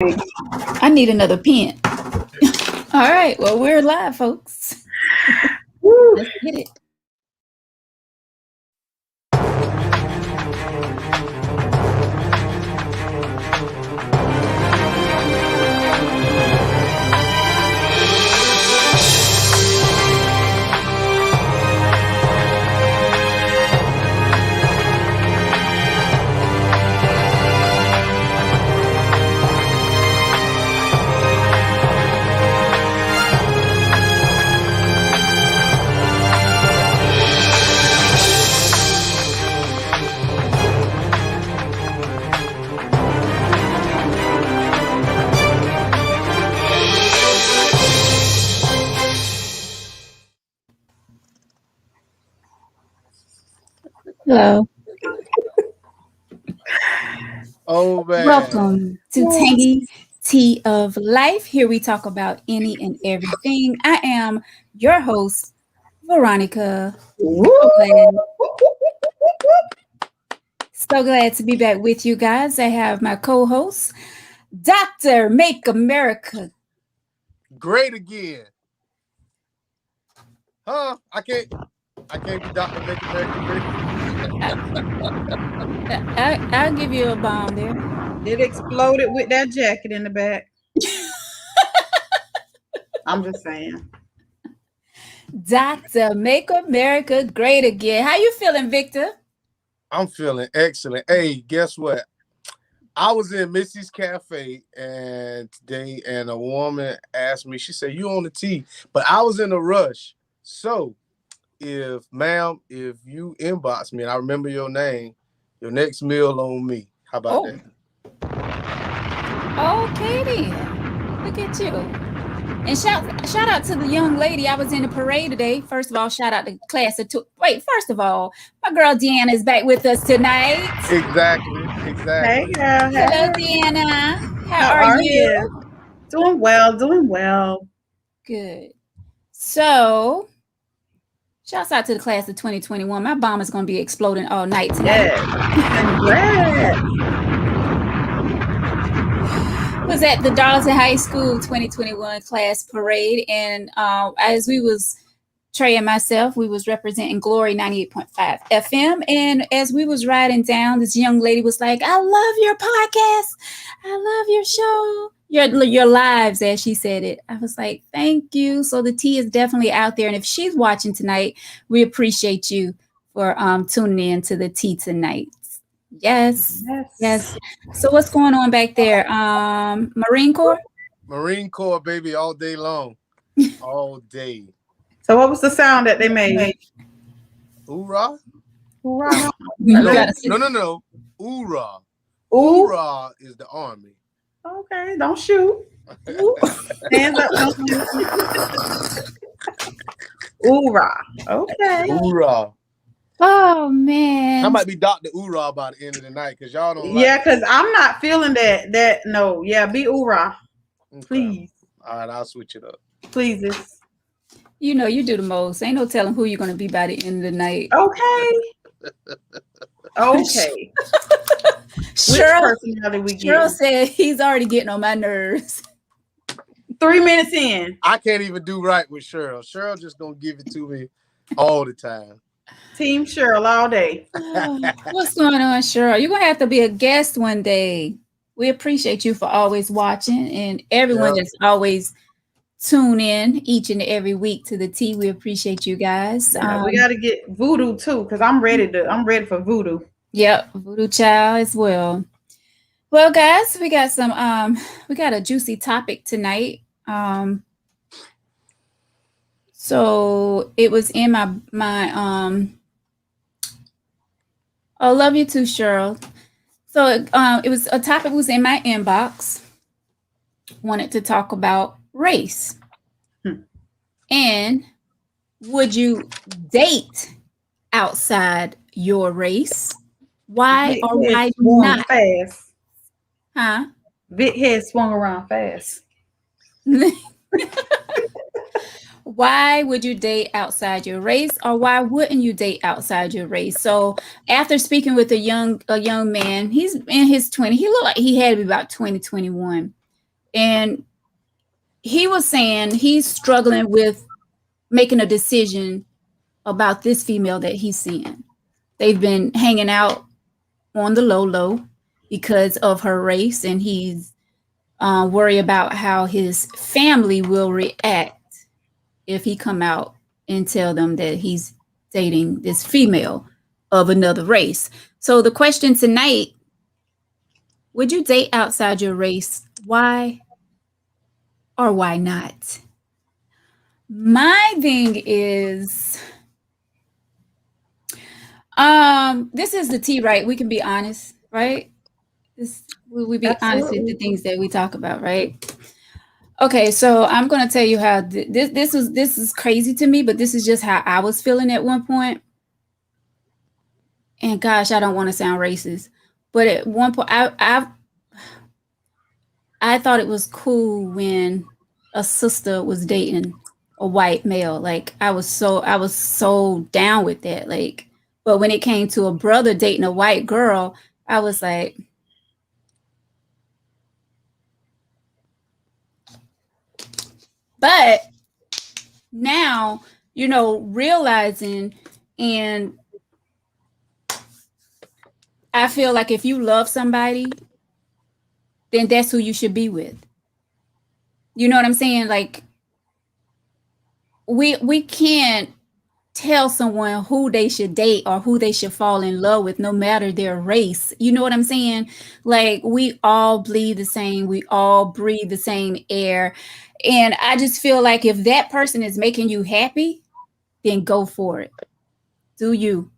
I need another pen. All right. Well, we're live, folks. Woo. Let's get it. Hello. Oh man. Welcome to Tangy Tea of Life. Here we talk about any and everything. I am your host, Veronica. So glad, so glad to be back with you guys. I have my co-host, Dr. Make America. Great again. Huh? I can't be Dr. Make America great again. I'll give you a bomb there. It exploded with that jacket in the back. I'm just saying. Dr. Make America Great Again. How you feeling, Victor? I'm feeling excellent. Hey, guess what? I was in Missy's Cafe and today, and a woman asked me, she said, "You on the tea?" But I was in a rush. So if you inbox me and I remember your name, your next meal on me. How about that? Okay then. Look at you. And shout out to the young lady. I was in the parade today. First of all, shout out to class of two. Wait, first of all, my girl Deanna is back with us tonight. Exactly. Hey, girl. Hello, Hey. Deanna. How are you? Doing well. Good. So, shouts out to the class of 2021. My bomb is going to be exploding all night tonight. Yes. Congrats. Was at the Darlington High School 2021 class parade, and as we was Trey and myself, we was representing Glory 98.5 FM, and as we was riding down, this young lady was like, "I love your podcast, I love your show, your lives," as she said it. I was like, "Thank you." So the tea is definitely out there, and if she's watching tonight, we appreciate you for tuning in to the tea tonight. Yes. So what's going on back there? Marine Corps? Marine Corps, baby, all day long. All day. So what was the sound that they made? Hoorah? Hoorah. No. Hoorah. Hoorah is the Army. Okay, don't shoot. Hands up. Hoorah. Okay. Hoorah. Oh man. I might be Dr. Hoorah by the end of the night because y'all don't like because I'm not feeling that. No, yeah, be hoorah. Okay. Please. All right, I'll switch it up. Please. You know, you do the most. Ain't no telling who you're going to be by the end of the night. Okay. Cheryl said he's already getting on my nerves. 3 minutes in. I can't even do right with Cheryl. Cheryl just going to give it to me all the time. Team Cheryl all day. What's going on, Cheryl? You're going to have to be a guest one day. We appreciate you for always watching and everyone that's always tune in each and every week to the tea. We appreciate you guys. We got to get Voodoo too because I'm ready for Voodoo. Yep, Voodoo Child as well. Well, guys, we got a juicy topic tonight. So it was in my I love you too, Cheryl. So it was a topic was in my inbox. Wanted to talk about race. And would you date outside your race? Why or why not? Fast. Huh? Big head swung around fast. Why would you date outside your race, or why wouldn't you date outside your race? So after speaking with a young man, he's in his 20s. He looked like he had to be about 20, 21. And he was saying he's struggling with making a decision about this female that he's seeing. They've been hanging out on the low because of her race, and he's worried about how his family will react if he come out and tell them that he's dating this female of another race. So the question tonight, would you date outside your race? Why or why not? My thing is, this is the tea, right? We can be honest, right? We be honest with the things that we talk about, right? Okay, so I'm gonna tell you how this is crazy to me, but this is just how I was feeling at one point. And gosh, I don't want to sound racist, but at one point, I thought it was cool when a sister was dating a white male. Like I was so down with that. Like, but when it came to a brother dating a white girl, I was like, but now, realizing, and I feel like if you love somebody, then that's who you should be with. You know what I'm saying? Like we can't tell someone who they should date or who they should fall in love with, no matter their race. You know what I'm saying? Like we all bleed the same, we all breathe the same air. And I just feel like if that person is making you happy, then go for it. Do you?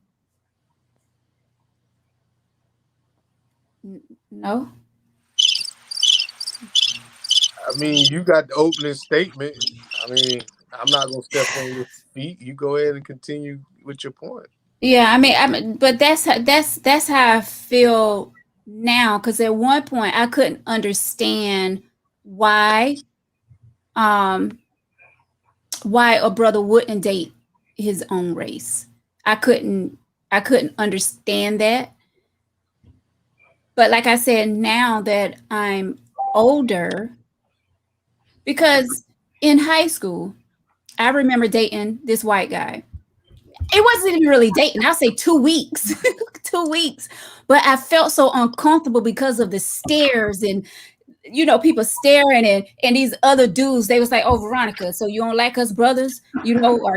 No? I mean, you got the opening statement. I mean, I'm not gonna step on your feet. You go ahead and continue with your point. Yeah, I mean, but that's how I feel now. Because at one point, I couldn't understand why a brother wouldn't date his own race. I couldn't understand that. But like I said, now that I'm older, because in high school, I remember dating this white guy. It wasn't even really dating. I'll say 2 weeks, 2 weeks. But I felt so uncomfortable because of the stares and, people staring and these other dudes, they was like, oh, Veronica, so you don't like us brothers? Or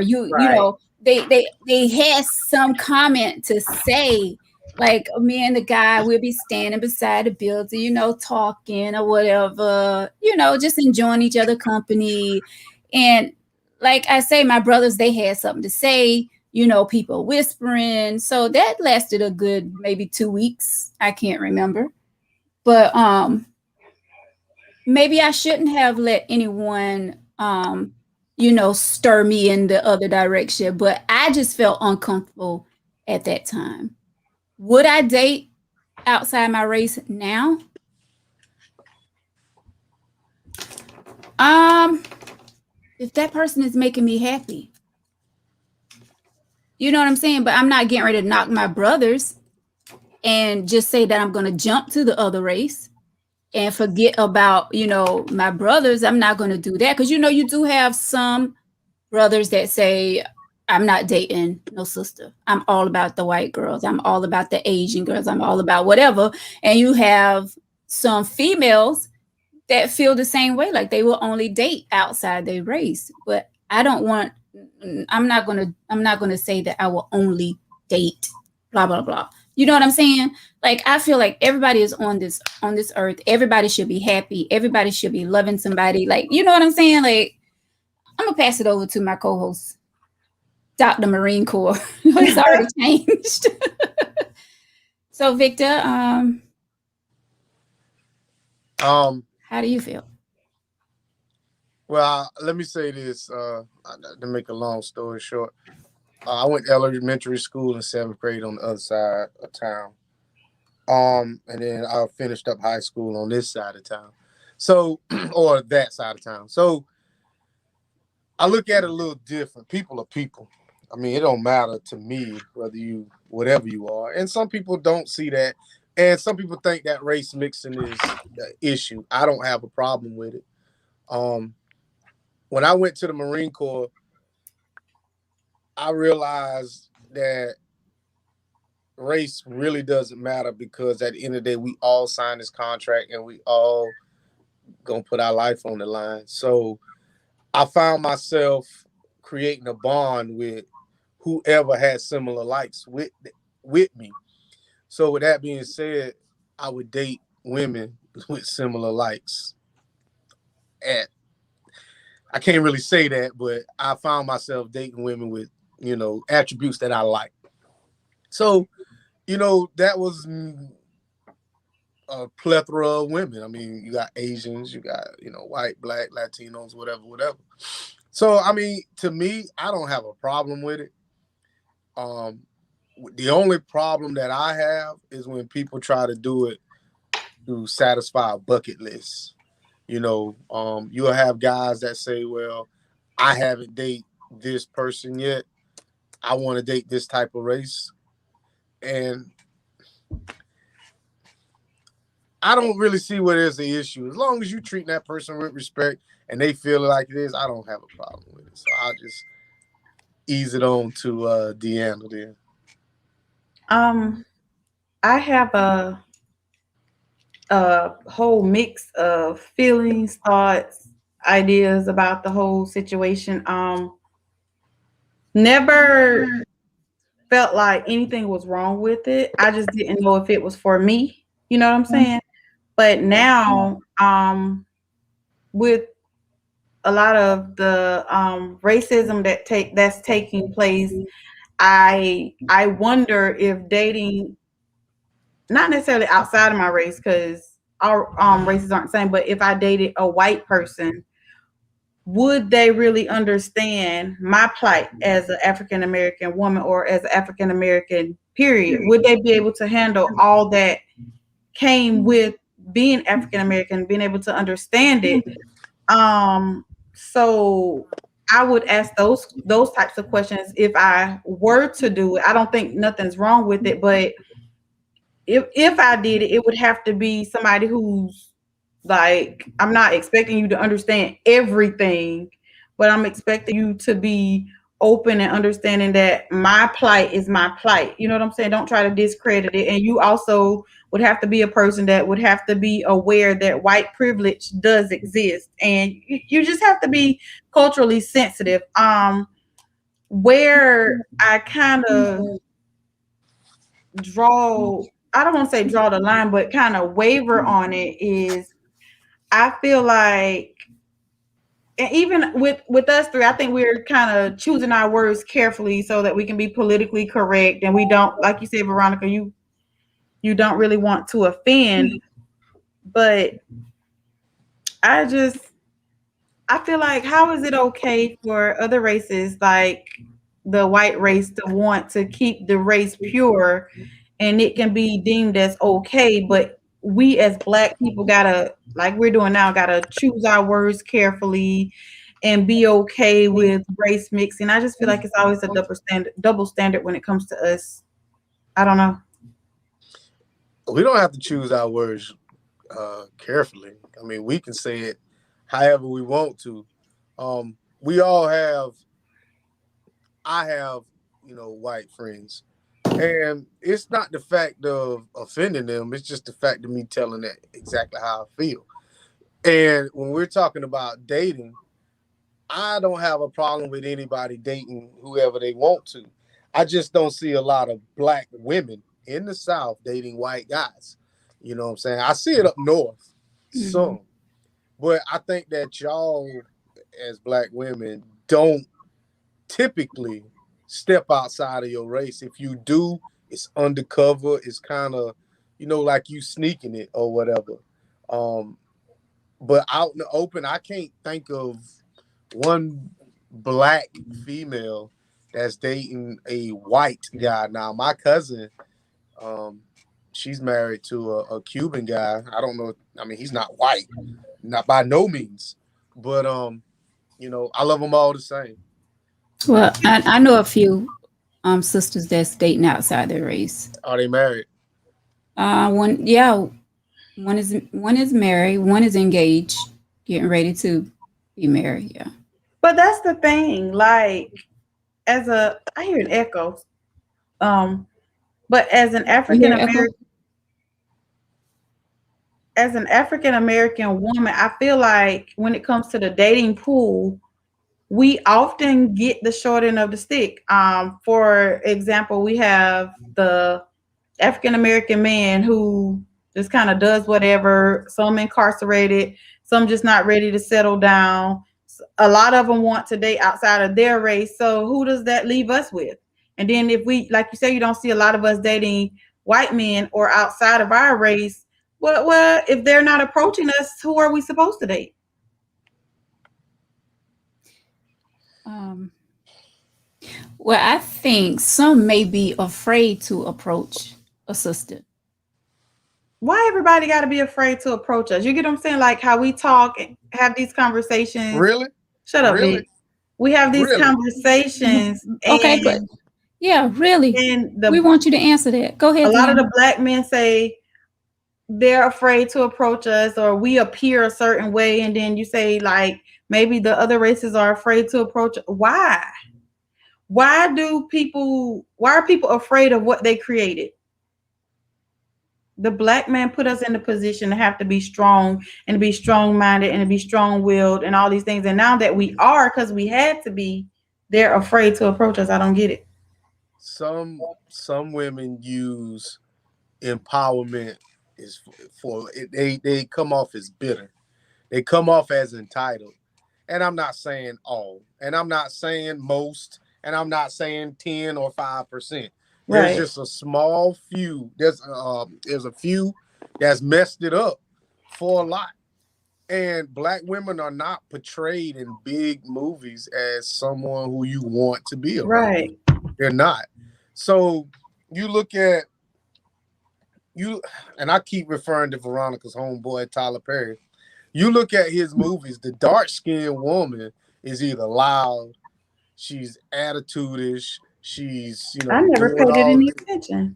Right. they had some comment to say, like me and the guy, we'll be standing beside the building, talking or whatever, just enjoying each other company. And like I say, my brothers, they had something to say, people whispering. So that lasted a good maybe 2 weeks. I can't remember. But maybe I shouldn't have let anyone stir me in the other direction, but I just felt uncomfortable at that time. Would I date outside my race now? If that person is making me happy. You know what I'm saying? But I'm not getting ready to knock my brothers and just say that I'm going to jump to the other race and forget about, my brothers. I'm not going to do that because, you do have some brothers that say, I'm not dating no sister. I'm all about the white girls. I'm all about the Asian girls. I'm all about whatever. And you have some females that feel the same way, like they will only date outside their race. But I'm not gonna say that I will only date blah blah blah. You know what I'm saying? Like I feel like everybody is on this earth. Everybody should be happy. Everybody should be loving somebody. Like, you know what I'm saying? Like, I'm gonna pass it over to my co-host, Dr. Marine Corps. It's already changed. So Victor, how do you feel? Well, let me say this to make a long story short. I went to elementary school in 7th grade on the other side of town. And then I finished up high school on this side of town. So, or that side of town. So I look at it a little different. People are people. I mean, it don't matter to me whether whatever you are. And some people don't see that. And some people think that race mixing is the issue. I don't have a problem with it. When I went to the Marine Corps, I realized that race really doesn't matter because at the end of the day, we all sign this contract and we all gonna put our life on the line. So I found myself creating a bond with whoever had similar likes with me. So with that being said, I would date women with similar likes. And I can't really say that, but I found myself dating women with, attributes that I like. So, that was a plethora of women. I mean, you got Asians, you got, white, black, Latinos, whatever. So, I mean, to me, I don't have a problem with it. The only problem that I have is when people try to do it to satisfy a bucket list. You'll have guys that say, well, I haven't dated this person yet. I want to date this type of race. And I don't really see where there's an issue. As long as you treat that person with respect and they feel like it is, I don't have a problem with it. So I'll just ease it on to Deanna then. I have a whole mix of feelings, thoughts, ideas about the whole situation. Never felt like anything was wrong with it. I just didn't know if it was for me. You know what I'm saying? But now, with a lot of the racism that's taking place, I wonder if dating, not necessarily outside of my race, because our races aren't the same, but if I dated a white person, would they really understand my plight as an African American woman or as an African American period? Would they be able to handle all that came with being African American, being able to understand it? So I would ask those types of questions if I were to do it. I don't think nothing's wrong with it, but if I did it, it would have to be somebody who's like, I'm not expecting you to understand everything, but I'm expecting you to be open and understanding that my plight is my plight. You know what I'm saying? Don't try to discredit it. And you also would have to be a person that would have to be aware that white privilege does exist. And you just have to be culturally sensitive. Where I kind of I don't want to say draw the line, but kind of waver on it is, I feel like, and even with us three, I think we're kind of choosing our words carefully so that we can be politically correct, and we don't, like you said, Veronica, you don't really want to offend, but I feel like, how is it okay for other races like the white race to want to keep the race pure, and it can be deemed as okay, but we as Black people gotta, like we're doing now, gotta choose our words carefully and be okay with race mixing. I just feel like it's always a double standard when it comes to us. I don't know. We don't have to choose our words carefully. I mean, we can say it however we want to. I have, white friends. And it's not the fact of offending them. It's just the fact of me telling them exactly how I feel. And when we're talking about dating, I don't have a problem with anybody dating whoever they want to. I just don't see a lot of Black women in the South dating white guys. You know what I'm saying? I see it up north some. But I think that y'all, as Black women, don't typically step outside of your race. If you do, it's undercover. It's kind of, like you sneaking it or whatever. But out in the open, I can't think of one Black female that's dating a white guy. Now, my cousin, she's married to a Cuban guy. I don't know. I mean, he's not white, not by no means. But, I love them all the same. Well, I know a few sisters that's dating outside their race. Are they married? One, yeah, one is married, one is engaged, getting ready to be married. Yeah. But that's the thing. Like, I hear an echo. Um, but You hear echo? As an African American woman, I feel like when it comes to the dating pool, we often get the short end of the stick. For example, we have the African American man who just kind of does whatever, some incarcerated, some just not ready to settle down. A lot of them want to date outside of their race. So who does that leave us with? And then if we, like you say, you don't see a lot of us dating white men or outside of our race. Well, if they're not approaching us, who are we supposed to date? Um, well, I think some may be afraid to approach a sister. Why everybody got to be afraid to approach us? You get what I'm saying? Like how we talk and have these conversations. Really? Shut up, Really? Vic. We have these Really? conversations, Okay, but yeah, really, and we want you to answer that. Go ahead. a lot of Deanna. the black men say they're afraid to approach us, or we appear a certain way, and then you say like maybe the other races are afraid to approach. Why? Why are people afraid of what they created? The black man put us in the position to have to be strong and to be strong-minded and to be strong-willed and all these things. And now that we are, because we had to be, they're afraid to approach us. I don't get it. Some women use empowerment is for they come off as bitter. They come off as entitled. And I'm not saying all, and I'm not saying most, and I'm not saying 10 or 5%. There's Right. just a small few. There's a few that's messed it up for a lot. And black women are not portrayed in big movies as someone who you want to be around. Right. They're not. So you look at you, and I keep referring to Veronica's homeboy Tyler Perry. You look at his movies, the dark-skinned woman is either loud, she's attitude-ish, she's, I never doing paid it all any this. attention.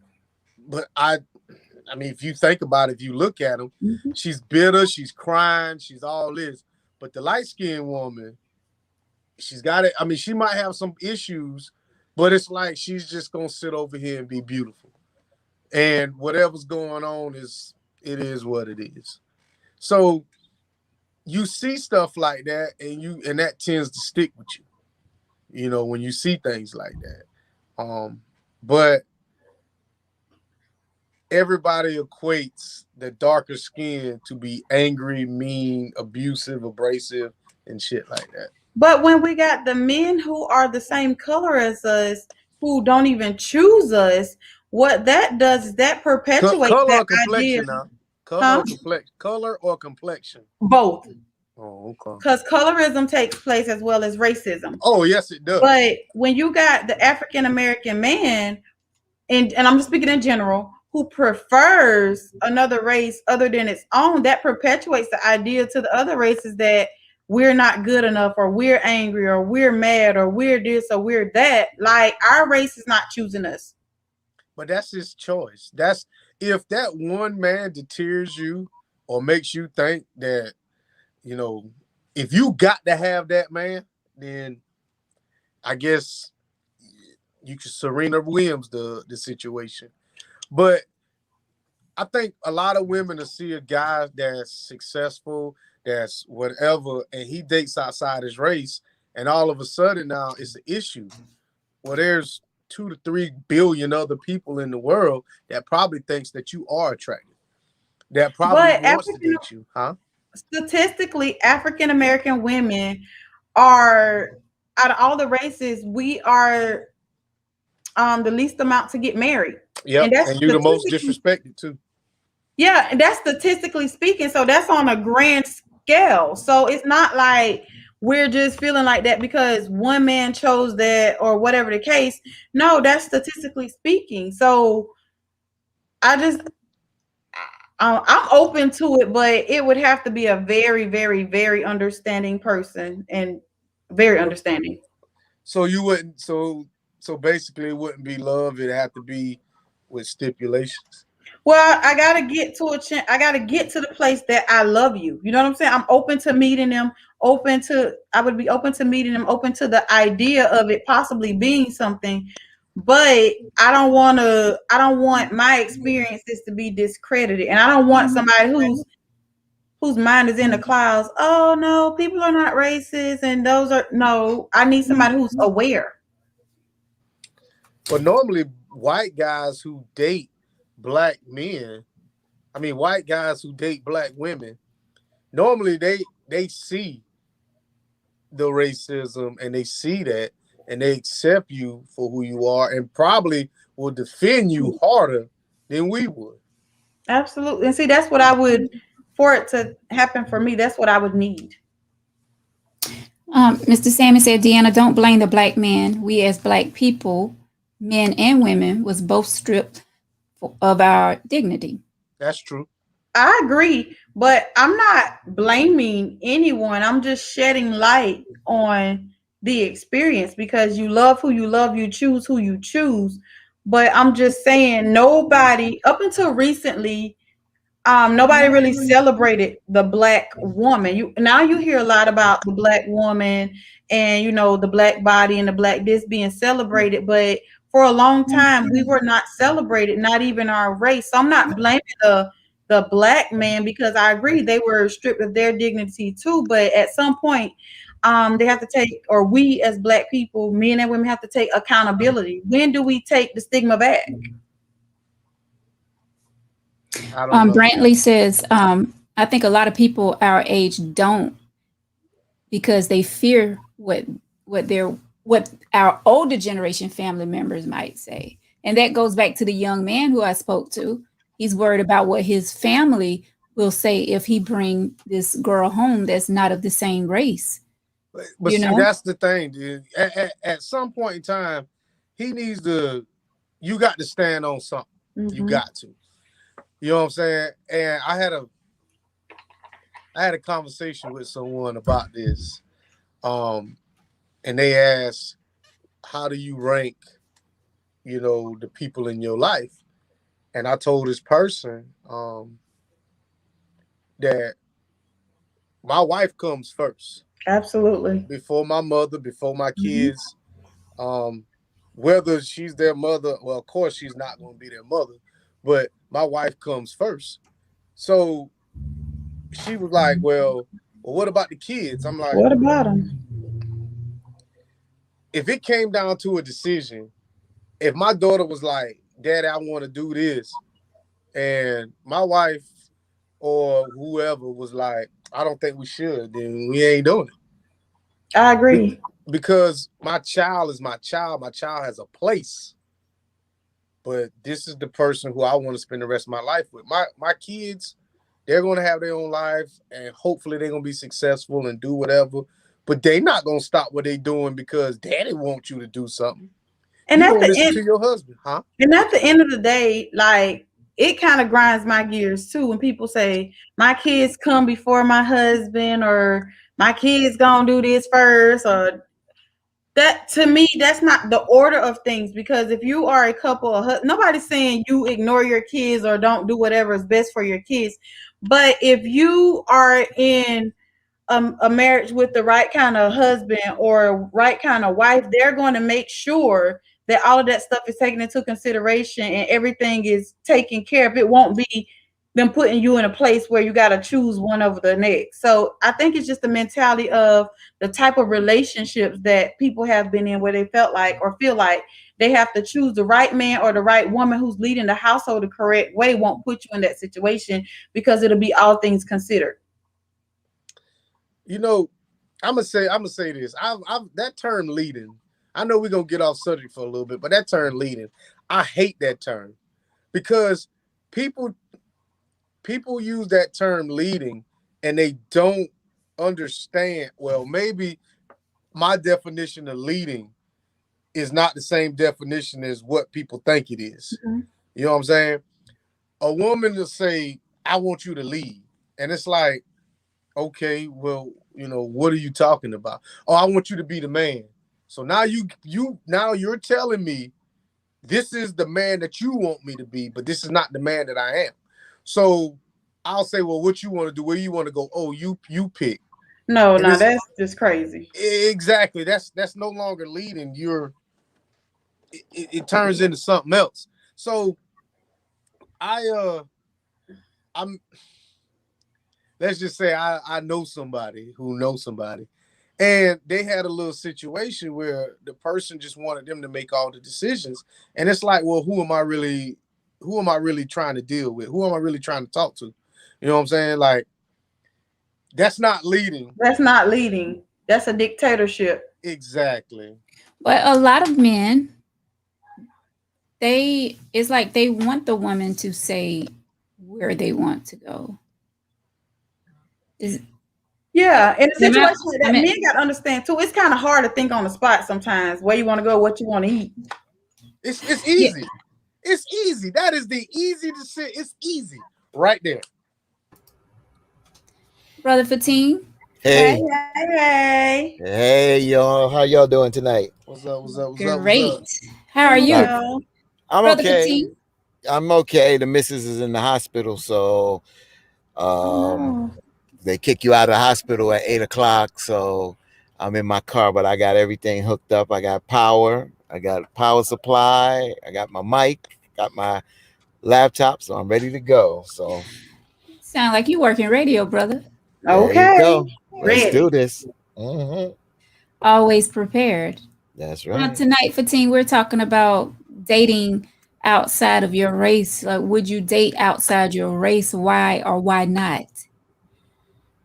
But I mean, if you think about it, if you look at them, Mhm. she's bitter, she's crying, she's all this. But the light-skinned woman, she's got it. I mean, she might have some issues, but it's like she's just gonna sit over here and be beautiful. And whatever's going on it is what it is. So you see stuff like that, and that tends to stick with you, when you see things like that. But everybody equates the darker skin to be angry, mean, abusive, abrasive, and shit like that. But when we got the men who are the same color as us, who don't even choose us, what that does is that perpetuates Color that or complexion idea. now. Huh? Color or complexion. Both. Oh, okay. Because colorism takes place as well as racism. Oh, yes, it does. But when you got the African American man, and I'm just speaking in general, who prefers another race other than its own, that perpetuates the idea to the other races that we're not good enough, or we're angry, or we're mad, or we're this, or we're that. Like, our race is not choosing us. But that's his choice. That's if that one man deters you or makes you think that, if you got to have that man, then I guess you could Serena Williams the situation. But I think a lot of women will see a guy that's successful, that's whatever, and he dates outside his race, and all of a sudden now it's an issue. Well, there's 2 to 3 billion other people in the world that probably thinks that you are attractive, that probably wants to date you, huh? Statistically, African American women are, out of all the races, we are the least amount to get married. Yep, and you're the most disrespected too. Yeah, and that's statistically speaking. So that's on a grand scale. So it's not like we're just feeling like that because one man chose that or whatever the case. No, that's statistically speaking. So I'm open to it, but it would have to be a very, very, very understanding person, and very understanding. So you wouldn't. So basically, it wouldn't be love. It'd have to be with stipulations. Well, I gotta get to I gotta get to the place that I love you. You know what I'm saying? I'm open to meeting them, I would be open to meeting them, open to the idea of it possibly being something. But I don't want my experiences to be discredited. And I don't want somebody whose mind is in the clouds. Oh no, people are not racist and those are no, I need somebody who's aware. But normally, white guys who date black men, white guys who date black women, normally they see the racism and they see that and they accept you for who you are and probably will defend you harder than we would. Absolutely. And see, that's what for it to happen for me, that's what I would need. Mr. Sammy said, Deanna, don't blame the black man. We as black people, men and women, was both stripped of our dignity. That's true. I agree, but I'm not blaming anyone. I'm just shedding light on the experience because you love who you love, you choose who you choose. But I'm just saying, nobody, up until recently, nobody really celebrated the black woman. Now you hear a lot about the black woman and the black body and the black this being celebrated, but for a long time we were not celebrated, not even our race. So I'm not blaming the black man because I agree they were stripped of their dignity too. But at some point, they have to take, or we as black people, men and women, have to take accountability. When do we take the stigma back? Brantley says, I think a lot of people our age don't because they fear what our older generation family members might say. And that goes back to the young man who I spoke to. He's worried about what his family will say if he bring this girl home that's not of the same race. But see, that's the thing, dude. At some point in time, you got to stand on something. Mm-hmm. You got to. You know what I'm saying? And I had a conversation with someone about this. And they asked, how do you rank, the people in your life? And I told this person that my wife comes first. Absolutely. Before my mother, before my kids. Mm-hmm. Whether she's their mother, well, of course she's not going to be their mother, but my wife comes first. So she was like, well, what about the kids? I'm like, what about them? If it came down to a decision, if my daughter was like, Daddy, I want to do this, and my wife or whoever was like, I don't think we should, then we ain't doing it. I agree. Because my child is my child. My child has a place. But this is the person who I want to spend the rest of my life with. My kids, they're going to have their own lives, and hopefully they're going to be successful and do whatever. But they're not going to stop what they're doing because Daddy wants you to do something. And at the end, to your husband, huh? And at the end of the day, like, it kind of grinds my gears too when people say my kids come before my husband, or my kids gonna do this first, or that. To me, that's not the order of things, because if you are a couple, nobody's saying you ignore your kids or don't do whatever is best for your kids. But if you are in a marriage with the right kind of husband or right kind of wife, they're going to make sure that all of that stuff is taken into consideration and everything is taken care of. It won't be them putting you in a place where you got to choose one over the next. So I think it's just the mentality of the type of relationships that people have been in, where they felt like or feel like they have to choose the right man or the right woman who's leading the household the correct way. Won't put you in that situation because it'll be all things considered. I'm gonna say this. I've that term leading. I know we're gonna get off subject for a little bit, but that term leading, I hate that term because people use that term leading and they don't understand. Well, maybe my definition of leading is not the same definition as what people think it is. Mm-hmm. You know what I'm saying? A woman will say, I want you to lead. And it's like, okay, well, what are you talking about? Oh, I want you to be the man. So now you're telling me this is the man that you want me to be, but this is not the man that I am. So I'll say, well, what you want to do, where you want to go? Oh, you pick. No, And no, it's- that's just crazy. Exactly. That's no longer leading. It turns into something else. So I'm let's just say I know somebody who knows somebody, and they had a little situation where the person just wanted them to make all the decisions, and it's like, well, who am I really trying to deal with? Who am I really trying to talk to? You know what I'm saying? Like, that's not leading. That's not leading. That's a dictatorship. Exactly. But a lot of men, it's like they want the woman to say where they want to go. Yeah, in a Am I- situation like that, I mean- men got to understand too. It's kind of hard to think on the spot sometimes. Where you want to go, what you want to eat. It's easy. It's easy. That is the easy decision. It's easy right there. Brother Fatim, Hey, Hey. y'all. How y'all doing tonight? What's up? great. How are you, Well, I'm Brother okay. Fatim? I'm okay. The missus is in the hospital, so oh, they kick you out of the hospital at 8 o'clock. So I'm in my car, but I got everything hooked up. I got power. I got power supply. I got my mic. Got my laptop, so I'm ready to go. So Sound like you work in radio, brother. there okay. you go. Let's Ready. do this. Mhm. Always prepared. That's Now, right. tonight, Fatim, we're talking about dating outside of your race. Like, would you date outside your race? Why or why not?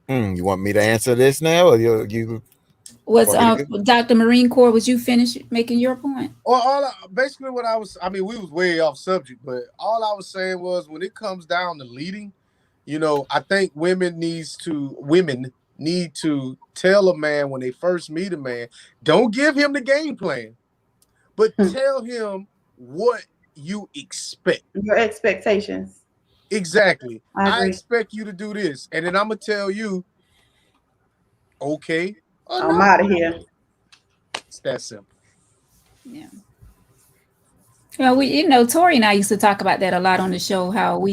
You want me to answer this now, or you Was Want me to Dr. Marine Corps? Was you finished making your point? Basically what we was way off subject, but all I was saying was, when it comes down to leading, I think women need to tell a man when they first meet a man, don't give him the game plan, but tell him what you expect. Your expectations. Exactly. I I agree. expect you to do this, and then I'm gonna tell you, okay, or I'm no. out of here. It's that simple. Yeah. Tori and I used to talk about that a lot on the show, how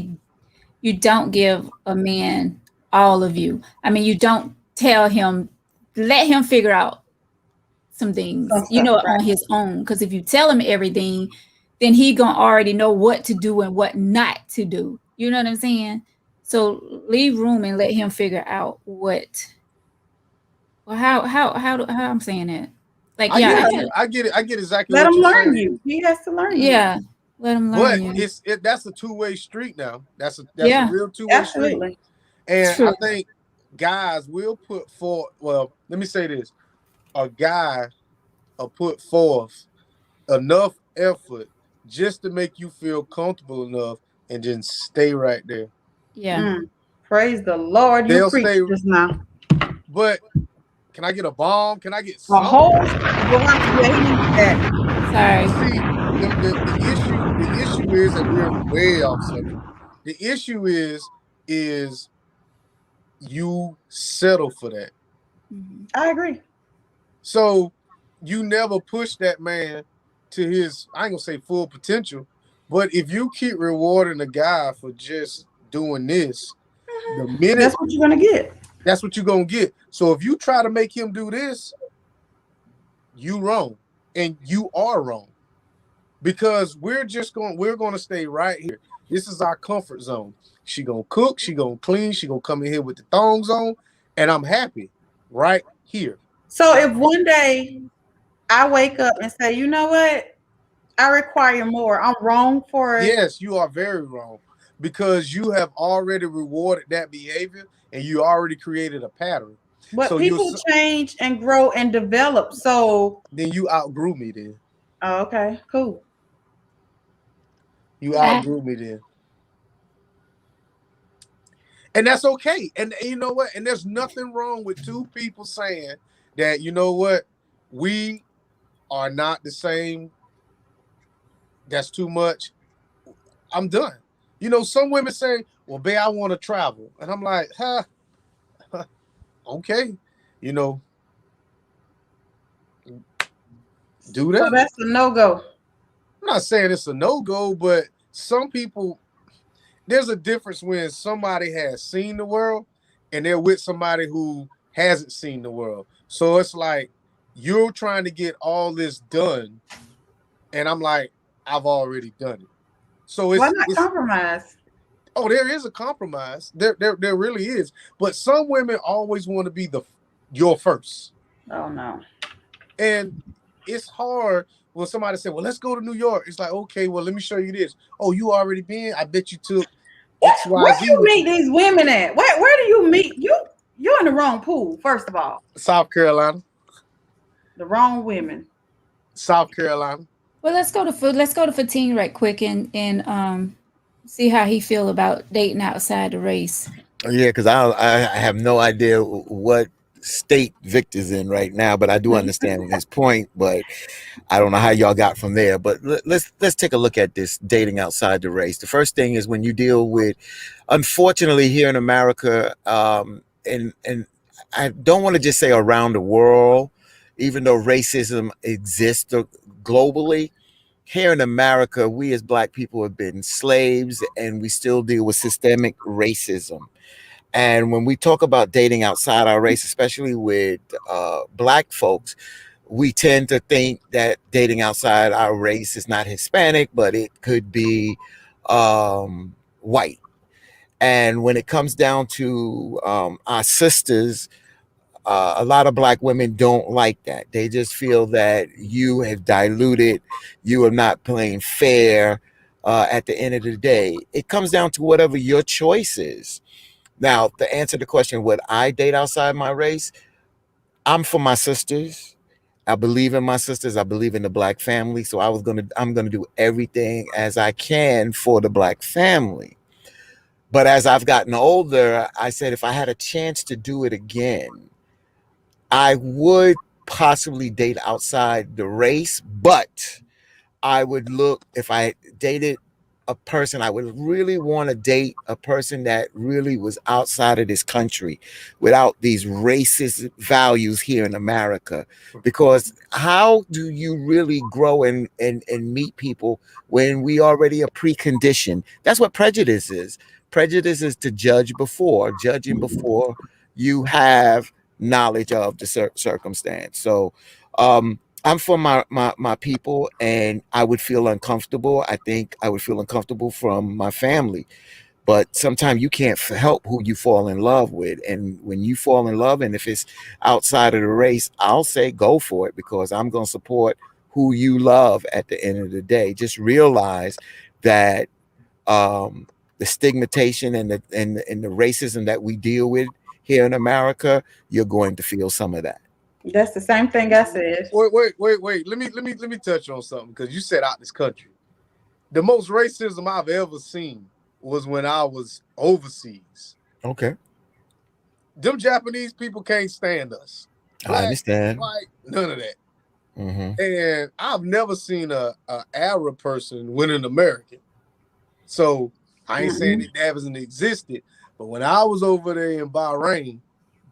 you don't give a man all of you. I mean, you don't tell him, let him figure out some things, Some stuff, right. on his own. Because if you tell him everything, then he gonna already know what to do and what not to do. You know what I'm saying? So leave room and let him figure out how I'm saying that. Like, I get it. I get exactly Let what him you're learn saying. you. He has to learn you. yeah, let him But learn you. that's a two-way street now. That's a Yeah. real two-way street. Absolutely. And True. I think guys will put forth, well, let me say this. A guy will put forth enough effort just to make you feel comfortable enough and then stay right there. Yeah. Praise the Lord. You They'll preach stay. this now. But can I get a bomb? Can I get A something? whole that. Sorry. See, the issue is, and we're way off subject. The issue is you settle for that. Mhm. I agree. So you never push that man to his, I ain't gonna say full potential, but if you keep rewarding a guy for just doing this, the minute That's what you're gonna get. that's what you're gonna get. So if you try to make him do this, you wrong. And you are wrong. Because we're gonna stay right here. This is our comfort zone. She gonna cook, she gonna clean, she gonna come in here with the thongs on, and I'm happy right here. So if one day I wake up and say, you know what, I require more, I'm wrong for it. Yes, you are very wrong, because you have already rewarded that behavior and you already created a pattern. But So people change and grow and develop. So then you outgrew me then. oh, okay, cool. You outgrew me then. And that's okay. And you know what? And there's nothing wrong with two people saying that, you know what, we are not the same. That's too much. I'm done. Some women say, well, babe, I want to travel. And I'm like, okay. Do that. So that's a no-go. not saying it's a no-go, but some people, there's a difference when somebody has seen the world and they're with somebody who hasn't seen the world. So it's like you're trying to get all this done, and I'm like, I've already done it. So Why not it's compromise? oh, there is a compromise. There really is. But some women always want to be your first. Oh no. And it's hard when somebody said, well, let's go to New York. It's like, okay, well, let me show you this. Oh, you already been? I bet you took X, Y, Where Z. do you meet these women at? Where do you meet? You're in the wrong pool, first of all. South Carolina. The wrong women. South Carolina. Well, let's go to Fatine right quick and see how he feel about dating outside the race. Yeah, because I have no idea what state Victor's in right now, but I do understand his point. But I don't know how y'all got from there. But let's take a look at this dating outside the race. The first thing is when you deal with, unfortunately, here in America, and I don't want to just say around the world, even though racism exists globally. Here in America, we as Black people have been slaves, and we still deal with systemic racism. And when we talk about dating outside our race, especially with Black folks, we tend to think that dating outside our race is not Hispanic, but it could be white. And when it comes down to our sisters, a lot of Black women don't like that. They just feel that you have diluted, you are not playing fair. At the end of the day, it comes down to whatever your choice is. Now, to answer the question, would I date outside my race? I'm for my sisters. I believe in my sisters. I believe in the Black family. So I'm gonna do everything as I can for the Black family. But as I've gotten older, I said if I had a chance to do it again, I would possibly date outside the race, but I would look, if I dated a person, I would really want to date a person that really was outside of this country without these racist values here in America. Because how do you really grow and meet people when we already are preconditioned? That's what prejudice is. Prejudice is to judging before you have knowledge of the circumstance. So I'm for my people, and I would feel uncomfortable. I think I would feel uncomfortable from my family, but sometimes you can't help who you fall in love with. And when you fall in love, and if it's outside of the race, I'll say go for it, because I'm going to support who you love at the end of the day. Just realize that the stigmatization and the racism that we deal with here in America, you're going to feel some of that. That's the same thing I said. Wait. Let me touch on something, because you said out this country. The most racism I've ever seen was when I was overseas. Okay. Them Japanese people can't stand us. I understand. Like none of that. Mm-hmm. And I've never seen a Arab person win an American. So I ain't saying that hasn't existed, but when I was over there in Bahrain,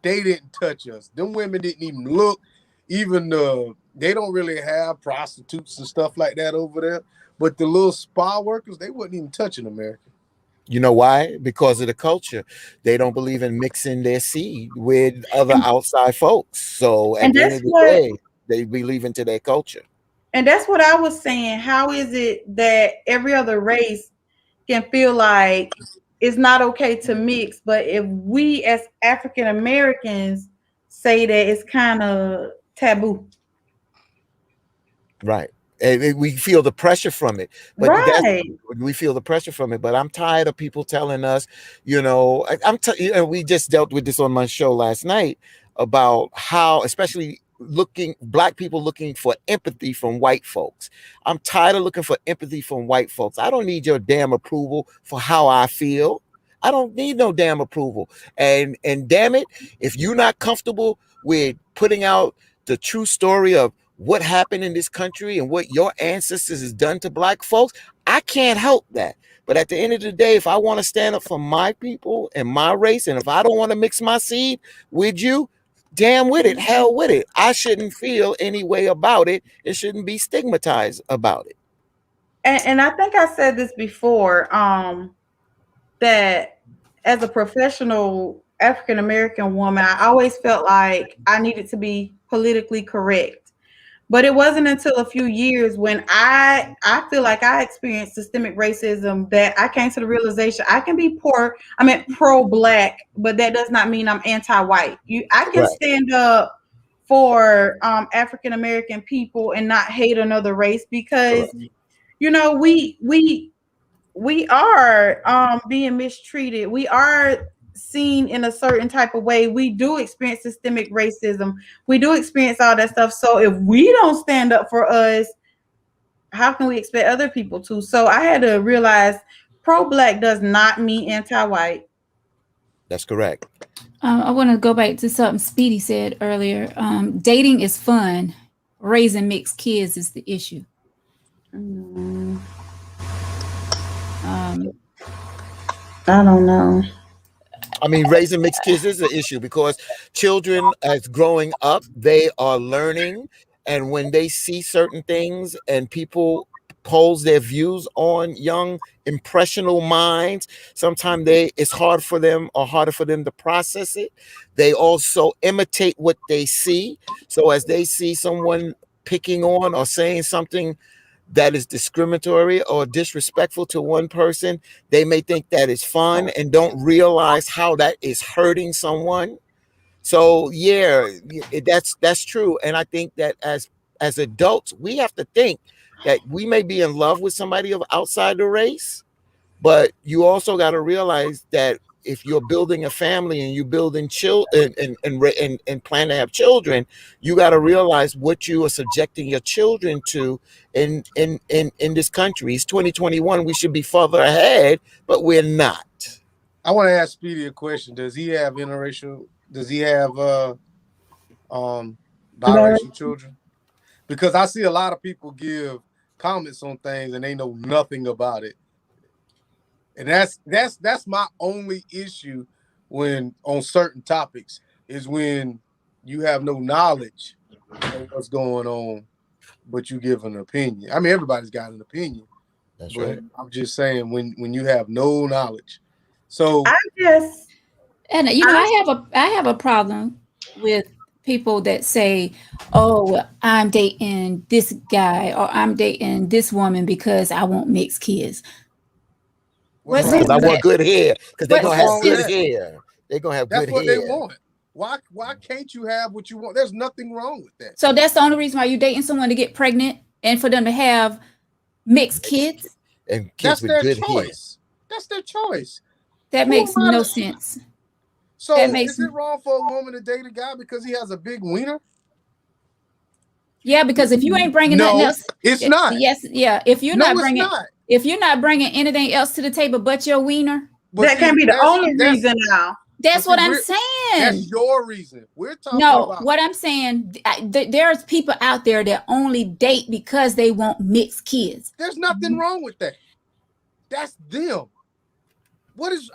they didn't touch us. Them women didn't even look. Even they don't really have prostitutes and stuff like that over there. But the little spa workers, they wouldn't even touch an American. You know why? Because of the culture. They don't believe in mixing their seed with other outside folks. So at the end of the day, they believe into their culture. And that's what I was saying. How is it that every other race can feel like it's not okay to mix, but if we as African Americans say that it's kind of taboo? Right. And we feel the pressure from it. But we feel the pressure from it. But I'm tired of people telling us, we just dealt with this on my show last night about how, especially Black people looking for empathy from white folks. I'm tired of looking for empathy from white folks. I don't need your damn approval for how I feel. I don't need no damn approval. And damn it, if you're not comfortable with putting out the true story of what happened in this country and what your ancestors has done to Black folks, I can't help that. But at the end of the day, if I want to stand up for my people and my race, and if I don't want to mix my seed with you, damn with it, hell with it. I shouldn't feel any way about it. It shouldn't be stigmatized about it. And I think I said this before, that as a professional African American woman, I always felt like I needed to be politically correct. But it wasn't until a few years when I feel like I experienced systemic racism that I came to the realization I can be pro-black, but that does not mean I'm anti-white. I can Right. stand up for African American people and not hate another race because Correct. you know we are being mistreated. We are seen in a certain type of way. We do experience systemic racism. We do experience all that stuff. So if we don't stand up for us, how can we expect other people to? So I had to realize pro-black does not mean anti-white. That's correct. I want to go back to something Speedy said earlier. Dating is fun. Raising mixed kids is the issue. I don't know. I mean, raising mixed kids is an issue because children, as growing up, they are learning, and when they see certain things and people pose their views on young impressionable minds, sometimes it's harder for them to process it. They also imitate what they see. So as they see someone picking on or saying something that is discriminatory or disrespectful to one person, they may think that is fun and don't realize how that is hurting someone. So yeah, that's true. And I think that as adults, we have to think that we may be in love with somebody of outside the race, but you also got to realize that if you're building a family and you're building children and plan to have children, you got to realize what you are subjecting your children to in this country. It's 2021. We should be further ahead, but we're not. I want to ask Speedy a question. Does he have interracial? Does he have biracial children? Because I see a lot of people give comments on things and they know nothing about it. And that's my only issue when on certain topics is when you have no knowledge of what's going on, but you give an opinion. I mean, everybody's got an opinion. That's but right. I'm just saying when you have no knowledge. So I guess, and you know, I have a problem with people that say, "Oh, well, I'm dating this guy or I'm dating this woman because I want mixed kids." what's What wrong Because I sense with want that? good hair. Because they're What gonna have sense good is- hair. They're gonna have That's good what hair. they want. Why can't you have what you want? There's nothing wrong with that. So that's the only reason why you're dating someone to get pregnant and for them to have mixed kids? And That's kids with their good hair. choice. That's their choice. That Who makes am I no to- sense. So That makes- is it wrong for a woman to date a guy because he has a big wiener? Yeah, because if you ain't bringing No, nothing else, it's not. Yes, yeah. If you're No, not it's bringing, not. if you're not bringing anything else to the table but your wiener, But that see, can't be the only that's- reason now. that's But what see, I'm we're- saying. That's your reason. We're talking No, about what I'm saying, there's people out there that only date because they want mixed kids. there's nothing wrong with that. That's them.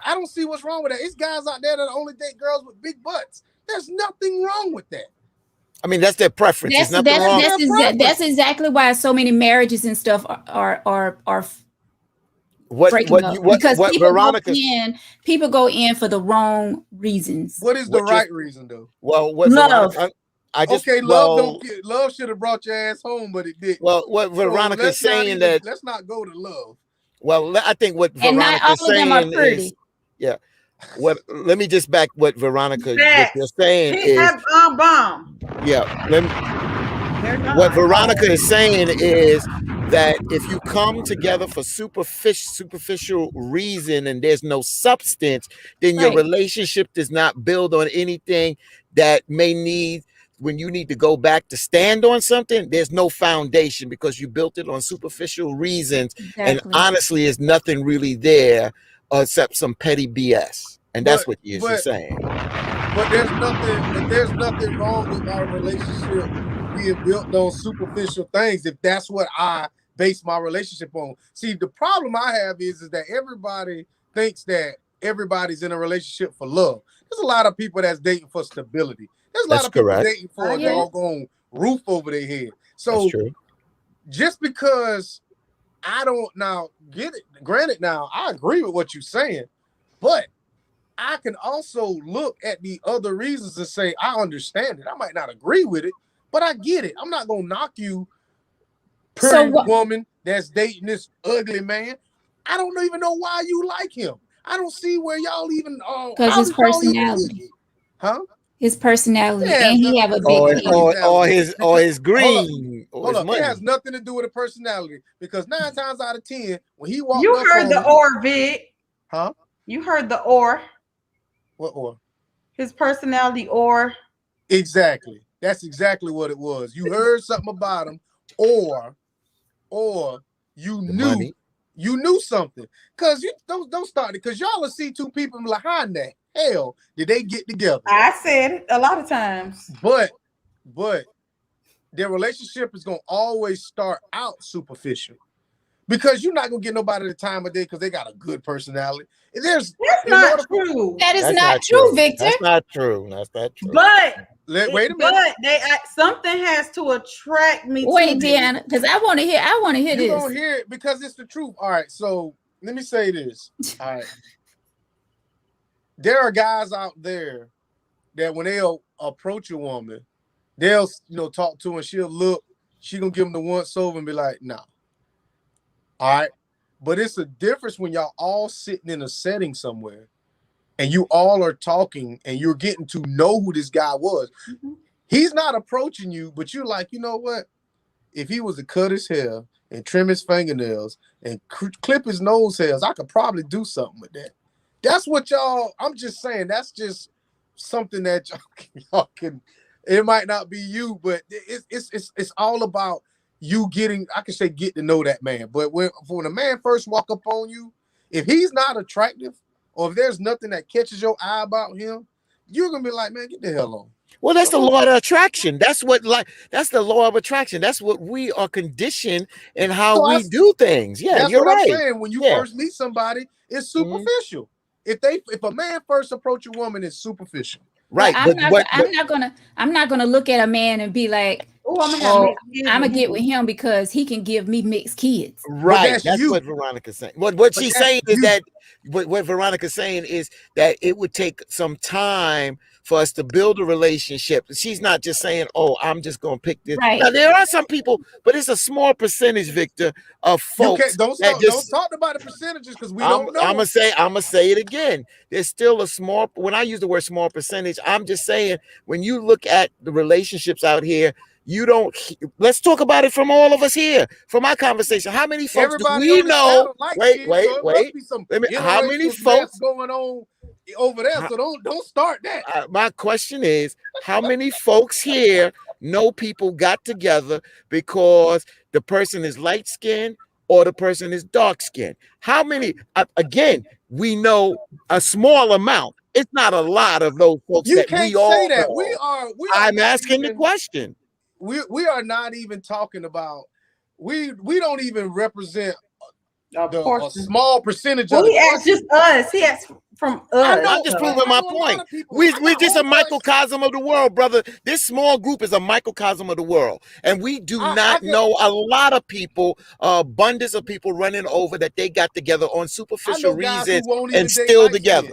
I don't see what's wrong with that. It's guys out there that only date girls with big butts. There's nothing wrong with that. I mean, that's their preference. There's nothing wrong. That's exactly why so many marriages and stuff are breaking up because people go in for the wrong reasons. What is the right reason though? Well, what love. Love should have brought your ass home, but it didn't. Well, what Veronica's saying that let's not go to love. Well, I think what and not Veronica's all of them are pretty. is, yeah. Let me just back what Veronica what you're saying He is bomb. Yeah. What Veronica is saying is that if you come together for superficial reason and there's no substance, then your relationship does not build on anything that may need. When you need to go back to stand on something, there's no foundation because you built it on superficial reasons. Exactly. And honestly, there's nothing really there except some petty BS. And that's what you're saying. But there's nothing wrong with our relationship being built on superficial things if that's what I base my relationship on. See, the problem I have is that everybody thinks that everybody's in a relationship for love. There's a lot of people that's dating for stability. There's a lot of people dating for a doggone roof over their head. So just because I don't now get it. Granted, now I agree with what you're saying, but I can also look at the other reasons and say, I understand it. I might not agree with it, but I get it. I'm not gonna knock you, pretty woman that's dating this ugly man. I don't even know why you like him. I don't see where y'all even because his personality. Huh? His personality, Yeah, and he have a big or his green. Hold up. It has nothing to do with a personality, because 9 times out of 10, when he walked you up heard on the him, or, Vic. huh? You heard the or. What or? His personality or. Exactly. That's exactly what it was. You heard something about him, or you knew something. Because you don't start it, because y'all will see two people and be like, how in the hell did they get together? I said it a lot of times. But their relationship is gonna always start out superficial, because you're not gonna get nobody the time of day because they got a good personality. That's not true. That is not true, Victor. That's not true. That's not true. But wait a minute. But something has to attract me. Wait, Deanna, because I want to hear You this. gonna hear it because it's the truth. All right, so let me say this. All right. There are guys out there that when they'll approach a woman, they'll talk to her and she'll look, she gonna give them the once over and be like, nah. All right. But it's a difference when y'all all sitting in a setting somewhere and you all are talking and you're getting to know who this guy was. Mm-hmm. He's not approaching you, but you're like, you know what? If he was to cut his hair and trim his fingernails and clip his nose hairs, I could probably do something with that. That's what I'm just saying, that's just something that y'all can, it might not be you, but it's all about you getting to know that man. But when a man first walk up on you, if he's not attractive or if there's nothing that catches your eye about him, you're gonna be like, man, get the hell on. Well, that's the law of attraction. That's the law of attraction. That's what we are conditioned in how we do things. Yeah, that's you're what right. I'm saying. When you first meet somebody, it's superficial. Mm-hmm. If a man first approach a woman, it's superficial. Right. I'm not gonna look at a man and be like, I'm gonna get with him because he can give me mixed kids. Right. That's what Veronica's saying. What she's saying is that what Veronica's saying is that it would take some time for us to build a relationship. She's not just saying, "Oh, I'm just gonna pick this." Right. Now there are some people, but it's a small percentage, Victor, of folks. Don't talk about the percentages because we don't know. I'm gonna say it again. There's still a small. When I use the word small percentage, I'm just saying when you look at the relationships out here. You don't. Let's talk about it from all of us here, from our conversation. How many folks do we know? Wait. How many folks going on over there? So don't start that. My question is, how many folks here know people got together because the person is light skinned or the person is dark skinned? How many? Again, we know a small amount. It's not a lot of those folks you that can't we all say that. know. We are. I'm asking the question. We are not even talking about. We don't even represent a small percentage. Well, he asked just us. He asked from us. I'm just proving my point. We're just a microcosm of the world, brother. This small group is a microcosm of the world, and we do not know a lot of people, abundance of people running over that they got together on superficial reasons and still together.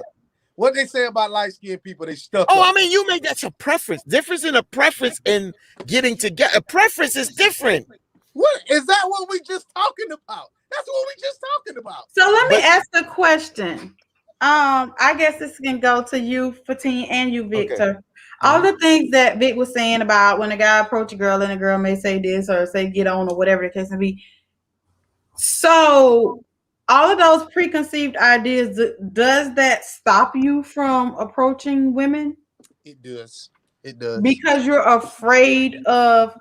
What they say about light-skinned people, they stuck. Oh, I mean, that's a preference. Difference in a preference and getting together. A preference is different. What is that? What we just talking about? That's what we just talking about. So let me ask a question. I guess this can go to you, Fatine, and you, Victor. Okay. All the things that Vic was saying about when a guy approaches a girl and a girl may say this or say get on or whatever the case may be. So all of those preconceived ideas, does that stop you from approaching women? It does. It does. Because you're afraid of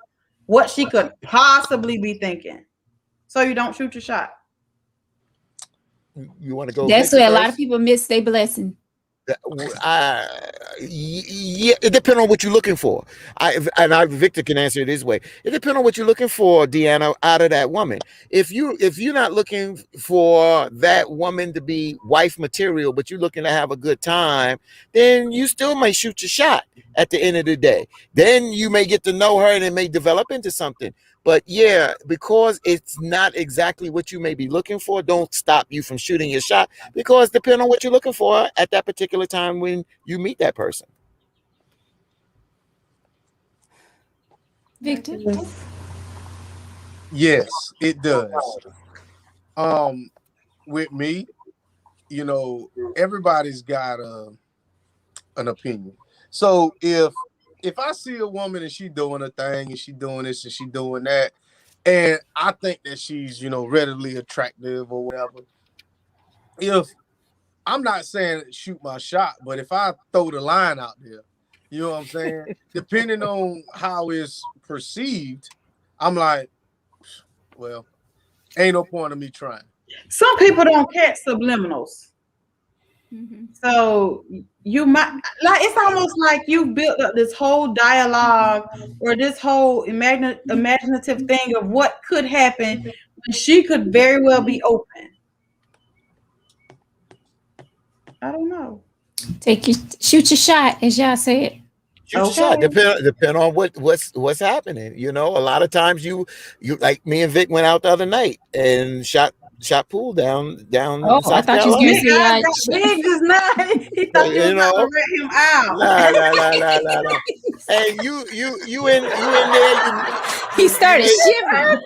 what she could possibly be thinking. So you don't shoot your shot. You want to go? That's where a lot of people miss their blessing. Yeah, it depends on what you're looking for. Victor can answer it this way. It depends on what you're looking for, Deanna, out of that woman. If you're not looking for that woman to be wife material, but you're looking to have a good time, then you still may shoot your shot at the end of the day. Then you may get to know her and it may develop into something. But yeah, because it's not exactly what you may be looking for, don't stop you from shooting your shot, because depending on what you're looking for at that particular time when you meet that person. Victor. Yes, it does. With me, you know, everybody's got an opinion. So if I see a woman and she doing a thing and she doing this and she doing that, and I think that she's, you know, readily attractive or whatever, if I'm not saying shoot my shot, but if I throw the line out there, you know what I'm saying? Depending on how it's perceived, I'm like, well, ain't no point of me trying. Some people don't catch subliminals. Mm-hmm. So you might, like, it's almost like you've built up this whole dialogue or this whole imaginative thing of what could happen when she could very well be open. I don't know. Shoot your shot, as y'all said. Shoot your shot. Depend on what's happening. You know, a lot of times you like me and Vic went out the other night and shot pool down. Oh, I thought you was gonna say Big is not. He thought you was gonna let him out. Nah. And you in there. He started shivering.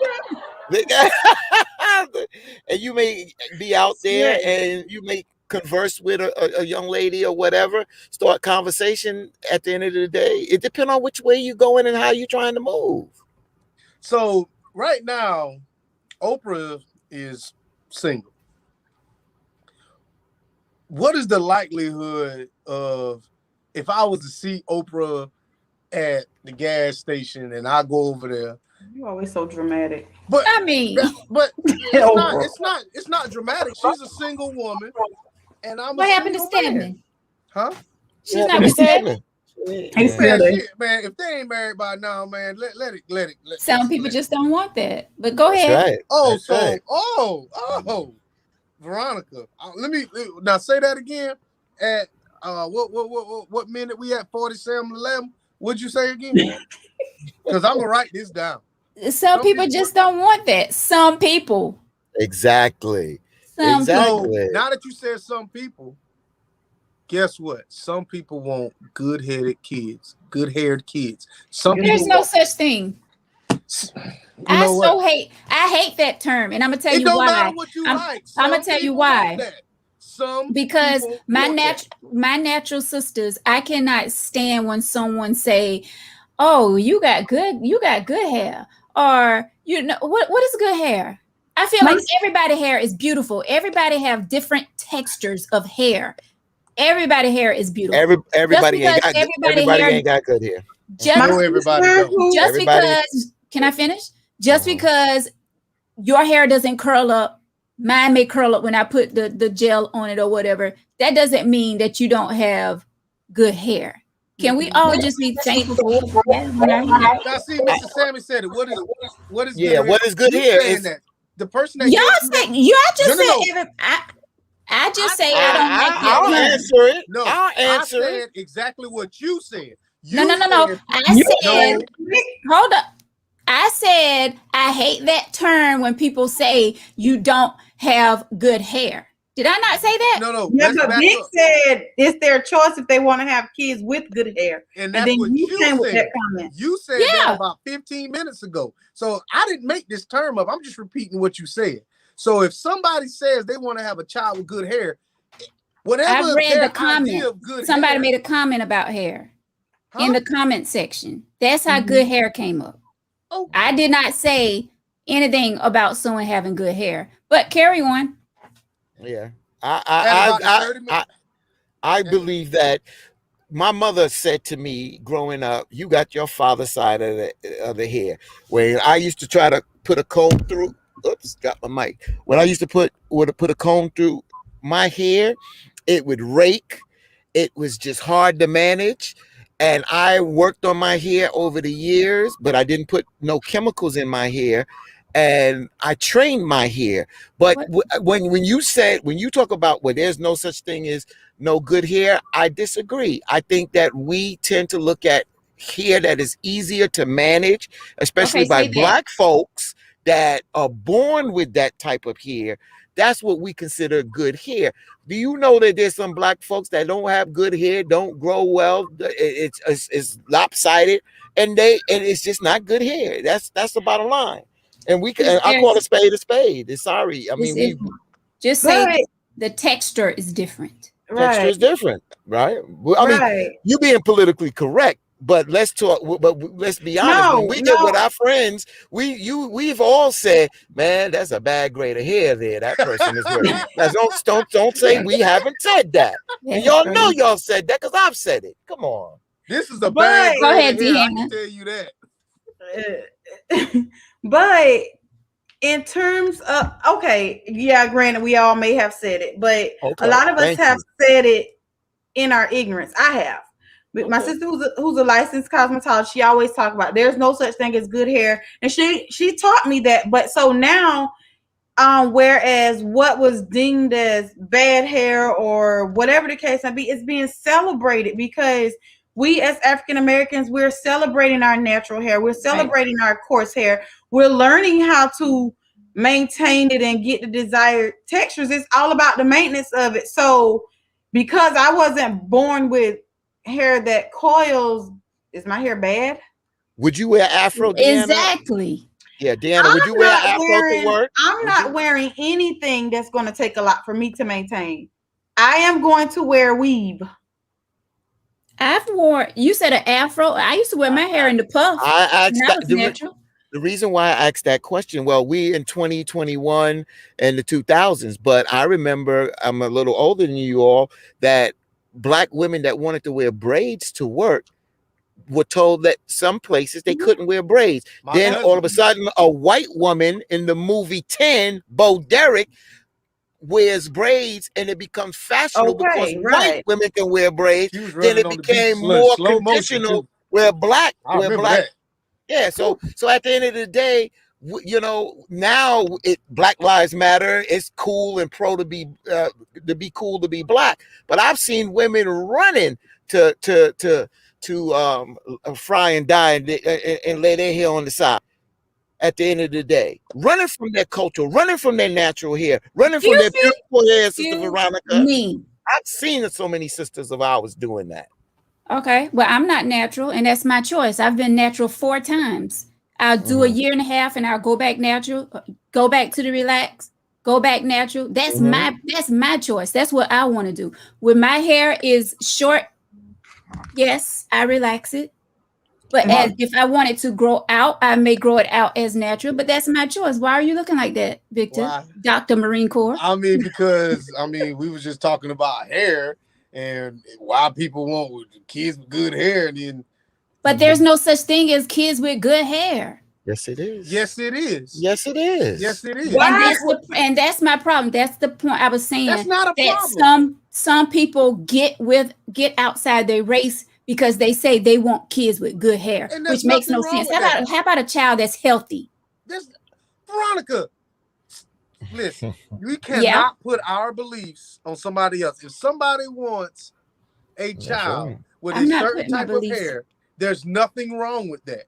And you may be out there and you may converse with a young lady or whatever, start conversation. At the end of the day, it depends on which way you're going and how you're trying to move. So right now, Oprah is single. What is the likelihood of, if I was to see Oprah at the gas station and I go over there? You always so dramatic. But I mean, but it's not dramatic. She's a single woman, and I'm. What happened to Stedman? Huh? She's not with Stedman. Man, if they ain't married by now, man, let it. Some people just don't want that. But go ahead. Right. Veronica, let me now say that again. At what minute we at? 47:11. What'd you say again? Because I'm gonna write this down. Some people just don't want that. Some people. Exactly. Some So people. now that you said some people, guess what? Some people want good-headed kids, good-haired kids. Some There's people no such thing. I hate that term, and I'm gonna tell you don't why. matter what you like. I'm gonna tell you why. Because my natural sisters, I cannot stand when someone say, "Oh, you got good hair," or you know what is good hair? I feel like everybody's hair is beautiful. Everybody have different textures of hair. Everybody's hair is beautiful. Everybody ain't got good hair. Can I finish? Just because your hair doesn't curl up, mine may curl up when I put the gel on it or whatever. That doesn't mean that you don't have good hair. Can we all just be thankful for that? Now, see, Mr. Sammy said it. What is good hair? What is good hair? The person that I just say I don't like that. I'll answer it. No, I said exactly what you said. No. I said, hold up. I said I hate that term when people say you don't have good hair. Did I not say that? No. Yeah, but Vic said it's their choice if they want to have kids with good hair. And that's what you said. With that comment. You said that about 15 minutes ago. So I didn't make this term up. I'm just repeating what you said. So if somebody says they want to have a child with good hair, whatever. I read the comment. Somebody made a comment about hair in the comment section. That's how good hair came up. Oh. I did not say anything about someone having good hair, but carry on. Yeah, I believe that my mother said to me growing up, "You got your father's side of the hair." When I used to try to put a comb through, got my mic. When I used to put a comb through my hair, it would rake. It was just hard to manage. And I worked on my hair over the years, but I didn't put no chemicals in my hair. And I trained my hair. But when you talk about there's no such thing as no good hair, I disagree. I think that we tend to look at hair that is easier to manage, especially Okay, by say that. Black folks that are born with that type of hair. That's what we consider good hair. Do you know that there's some Black folks that don't have good hair, don't grow well, it's lopsided, and it's just not good hair. That's the bottom line. And I call a spade a spade. Sorry, I mean, we just say Right. the texture is different. texture is different, right? Well, I mean, Right. you being politically correct, but let's talk. But let's be honest. When we get with our friends, we've all said, "Man, that's a bad grade of hair there. That person is wearing." Now, don't say we haven't said that. And y'all know y'all said that because I've said it. Come on. This is a But- bad Go ahead, grade of hair, I Deanna. can tell you that. But in terms of, okay, yeah, granted, we all may have said it, but Okay, a lot of us thank have you. said it in our ignorance. I have. But my Okay. sister, who's a licensed cosmetologist, she always talk about there's no such thing as good hair, and she taught me that. But so now, whereas what was deemed as bad hair or whatever the case may be, it's being celebrated because we as African Americans, we're celebrating our natural hair, we're celebrating our coarse hair, we're learning how to maintain it and get the desired textures. It's all about the maintenance of it. So because I wasn't born with hair that coils, is my hair bad? Would you wear afro, Deanna? Exactly. Yeah, Deanna, would you wear afro to work? I'm Would not you? wearing anything that's going to take a lot for me to maintain. I am going to wear weave. I've worn. You said an afro. I used to wear my hair in the puff. I asked and that was natural. the reason why I asked that question. Well, we in 2021 and the 2000s, but I remember, I'm a little older than you all, that Black women that wanted to wear braids to work were told that some places they couldn't wear braids. My Then cousin- all of a sudden, a white woman in the movie 10, Bo Derek, wears braids and it becomes fashionable because Okay, white right. women can wear braids. She was Then running it on the beach became slow- more slow motion, conditional too. where black, I remember that. yeah. So at the end of the day, you know, now Black Lives Matter. It's cool and pro to be cool to be Black. But I've seen women running to fry and dye and lay their hair on the side. At the end of the day, running from their culture, running from their natural hair, running from their beautiful hair, Sister Veronica. Me. I've seen so many sisters of ours doing that. Okay. Well, I'm not natural, and that's my choice. I've been natural 4 times. I'll do a year and a half, and I'll go back natural. Go back to the relax. Go back natural. That's my choice. That's what I want to do. When my hair is short, yes, I relax it. But if I wanted to grow out, I may grow it out as natural. But that's my choice. Why are you looking like that, Victor? Why? Dr. Marine Corps. I mean, because we was just talking about hair and why people want kids with good hair, and then. But there's no such thing as kids with good hair. Yes, it is. Yes, it is. Yes, it is. Yes, it is. And that's my problem. That's the point I was saying. That's not a that problem. some people get outside their race because they say they want kids with good hair, And there's which makes no nothing wrong sense. with that. How about a child that's healthy? Veronica, listen, we cannot put our beliefs on somebody else. If somebody wants a child right. with I'm a not certain putting my type of beliefs- hair, there's nothing wrong with that.